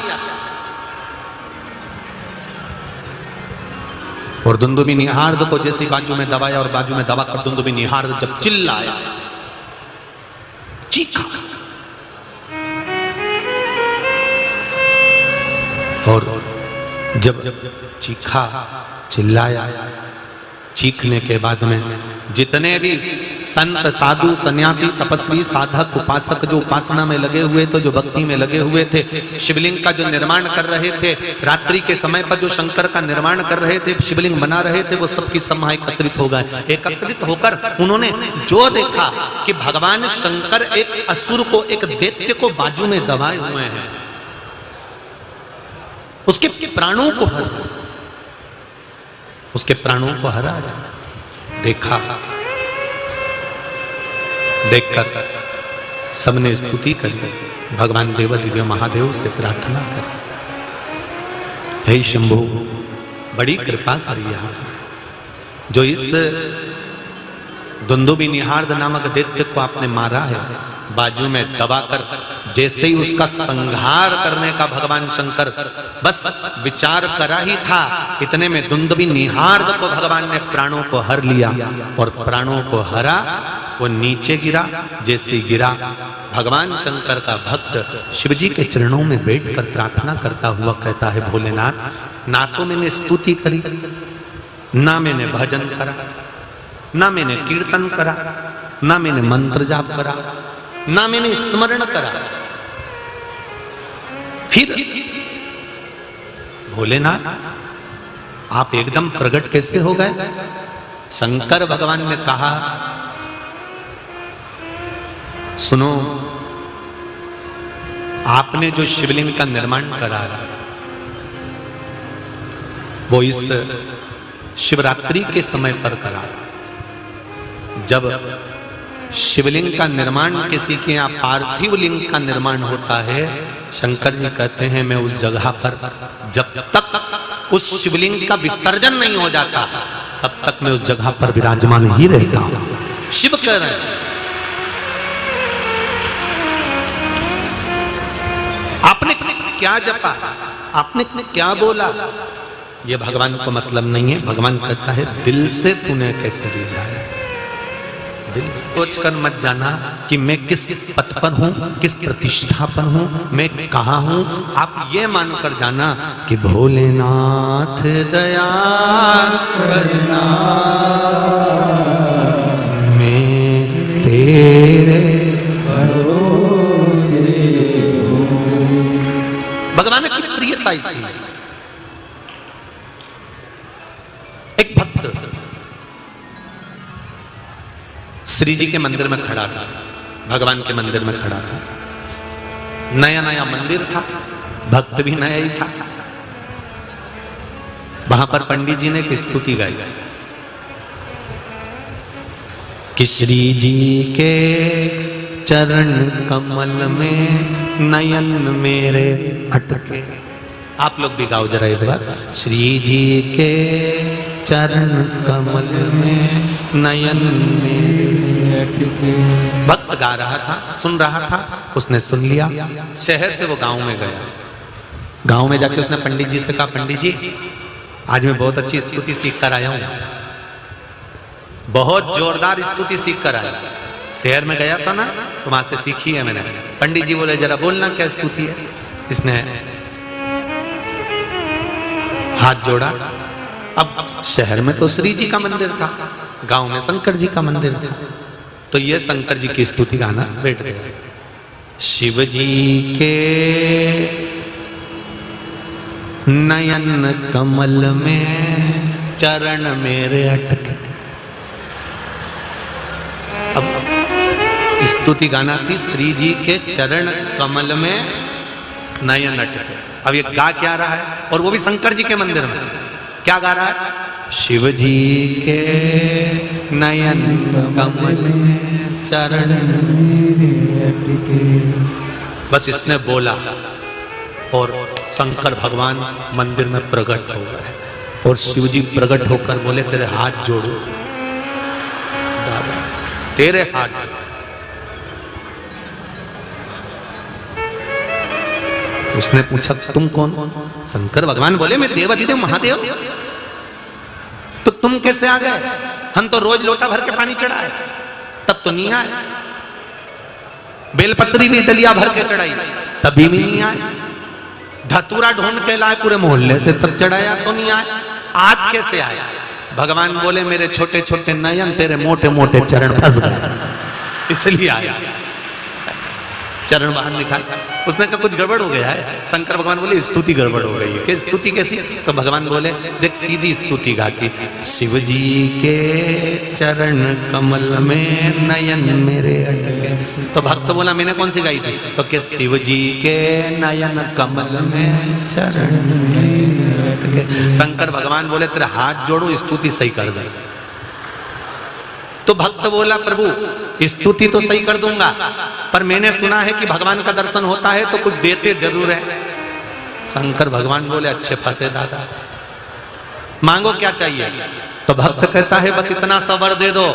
और दुंदुबी निहार्द को जैसे बाजू में दबाया और बाजू में दबाकर दुंदुबी निहार्द जब चिल्लाया, चीखा, और जब चीखा, चिल्लाया, चीखने के बाद में जितने भी संत, साधु, सन्यासी, तपस्वी, साधक, उपासक जो उपासना में लगे हुए थे, जो भक्ति में लगे हुए थे, शिवलिंग का जो निर्माण कर रहे थे, रात्रि के समय पर जो शंकर का निर्माण कर रहे थे, शिवलिंग बना रहे थे, वो सबकी सभा एकत्रित हो गए। एकत्रित होकर उन्होंने जो देखा कि भगवान शंकर एक असुर को, एक दैत्य को बाजू में दबाए हुए हैं, उसके प्राणों को हरा जा देखा। देखकर सबने स्तुति करी, भगवान देव अधिदेव महादेव से प्रार्थना करी, हे शंभु बड़ी कृपा करिए आप, जो इस दुंदुबी निहार्द नामक दैत्य को आपने मारा है, बाजू में दबाकर जैसे ही उसका संहार करने का भगवान शंकर बस विचार करा ही था, इतने में दुंदुबी निहार्द को भगवान ने प्राणों को हर लिया और प्राणों को हरा, वो नीचे गिरा। जैसे गिरा, भगवान शंकर का भक्त शिवजी के चरणों में बैठकर प्रार्थना करता हुआ कहता है, भोलेनाथ, ना तो मैंने स्तुति करी, ना मैंने भजन करा, ना मैंने कीर्तन करा, ना मैंने मंत्र जाप करा, ना मैंने स्मरण करा, फिर भोलेनाथ आप एकदम प्रकट कैसे हो गए? शंकर भगवान ने कहा, सुनो, आपने जो शिवलिंग का निर्माण करा वो इस शिवरात्रि के समय पर करा। जब शिवलिंग का निर्माण किसी के यहाँ पार्थिव लिंग का निर्माण होता है, शंकर जी कहते हैं मैं उस जगह पर जब तक उस शिवलिंग का विसर्जन नहीं हो जाता तब तक मैं उस जगह पर विराजमान ही रहता हूं। शिव कह रहे हैं, आपने क्या जपा, आपने क्या बोला, ये भगवान को मतलब नहीं है। भगवान कहता है दिल से तूने कैसे रिझाया, दिल सोच कर मत जाना कि मैं किस पद पर हूं, किस प्रतिष्ठा पर हूं, मैं कहां हूं। आप ये मानकर जाना कि भोलेनाथ दया करना, मैं तेरे भरोसे था इसमें। एक भक्त श्री जी के मंदिर में खड़ा था, भगवान के मंदिर में खड़ा था। नया नया मंदिर था, भक्त भी नया ही था। वहां पर पंडित जी ने एक स्तुति गाई कि श्री जी के चरण कमल में नयन मेरे अटके। आप लोग भी गाओ जरा एक बार, श्री जी के चरण कमल में नयन मेरे अटके। भक्त गा रहा था, सुन रहा था, उसने सुन लिया। शहर से वो गांव में गया। गांव में जाके उसने पंडित जी से कहा, पंडित जी आज मैं बहुत अच्छी स्तुति सीख कर आया हूं, बहुत जोरदार स्तुति सीख कर आया। शहर में गया था ना, तो वहां से सीखी है मैंने। पंडित जी बोले जरा बोलना क्या स्तुति है। इसने हाथ जोड़ा। अब शहर में तो श्री जी का मंदिर था, गांव में शंकर जी का मंदिर था, तो ये शंकर जी की स्तुति गाना बैठ गया। शिव जी के नयन कमल में चरण मेरे अटके। अब स्तुति गाना थी, श्री जी के चरण कमल में नयन अटके। अब ये गा क्या रहा है, और वो भी शंकर जी के मंदिर में। क्या गा रहा है? शिव जी के नयन कमल में चरण मेरे अटके। बस इसने बोला और शंकर भगवान मंदिर में प्रकट हो गए। और शिव जी प्रकट होकर बोले तेरे हाथ जोड़ो दादा, तेरे हाथ। उसने पूछा तुम कौन? शंकर भगवान बोले मैं देवाधिदेव महादेव। तो तुम कैसे आ गए? हम तो रोज लोटा भर के पानी चढ़ाए, तब तो नहीं आए। बेलपत्री भी डलिया भर के चढ़ाई, तभी भी नहीं आए। धतूरा ढूंढ के लाए पूरे मोहल्ले से, तब चढ़ाया तो नहीं आए। आज कैसे आया? भगवान बोले मेरे छोटे छोटे नयन तेरे मोटे मोटे चरण फंस गए, इसलिए आया। चरण बाहर निकाल। उसने कहा कुछ गड़बड़ हो गया है। शंकर भगवान बोले स्तुति गड़बड़ हो गई है। कि स्तुति कैसी? तो भगवान बोले देख सीधी स्तुति गा की, शिव जी के चरण कमल में नयन मेरे अटके। तो भक्त बोला मैंने कौन सी गाई थी? तो कि शिव जी के नयन कमल में चरण मेरे अटके। शंकर भगवान बोले तेरे हाथ जोड़ो, स्तुति सही कर दे। तो भक्त बोला प्रभु स्तुति तो सही कर दूंगा, पर मैंने सुना है कि भगवान का दर्शन होता है तो कुछ देते जरूर है। शंकर भगवान बोले अच्छे फंसे दादा, मांगो क्या चाहिए? तो भक्त कहता है बस इतना सबर दे दो,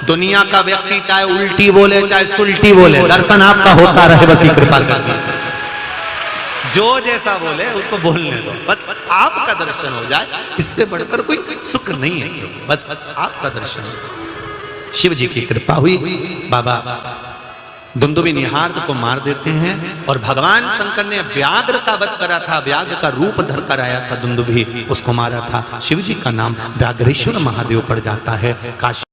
दुनिया का व्यक्ति चाहे उल्टी बोले चाहे सुल्टी बोले, दर्शन आपका होता रहे, बस कृपा कर दीजिए। जो जैसा बोले उसको बोलने दो, बस आपका दर्शन हो जाए, इससे बढ़कर कोई सुख नहीं है, बस आपका दर्शन। शिव जी की कृपा हुई, बाबा दुंदुभि निहार्द को मार देते हैं। और भगवान शंकर ने व्याघ्र का वध करा था, व्याघ्र का रूप धर कर आया था दुंदुभि, उसको मारा था। शिव जी का नाम व्याघ्रेश्वर महादेव पड़ जाता है। काशी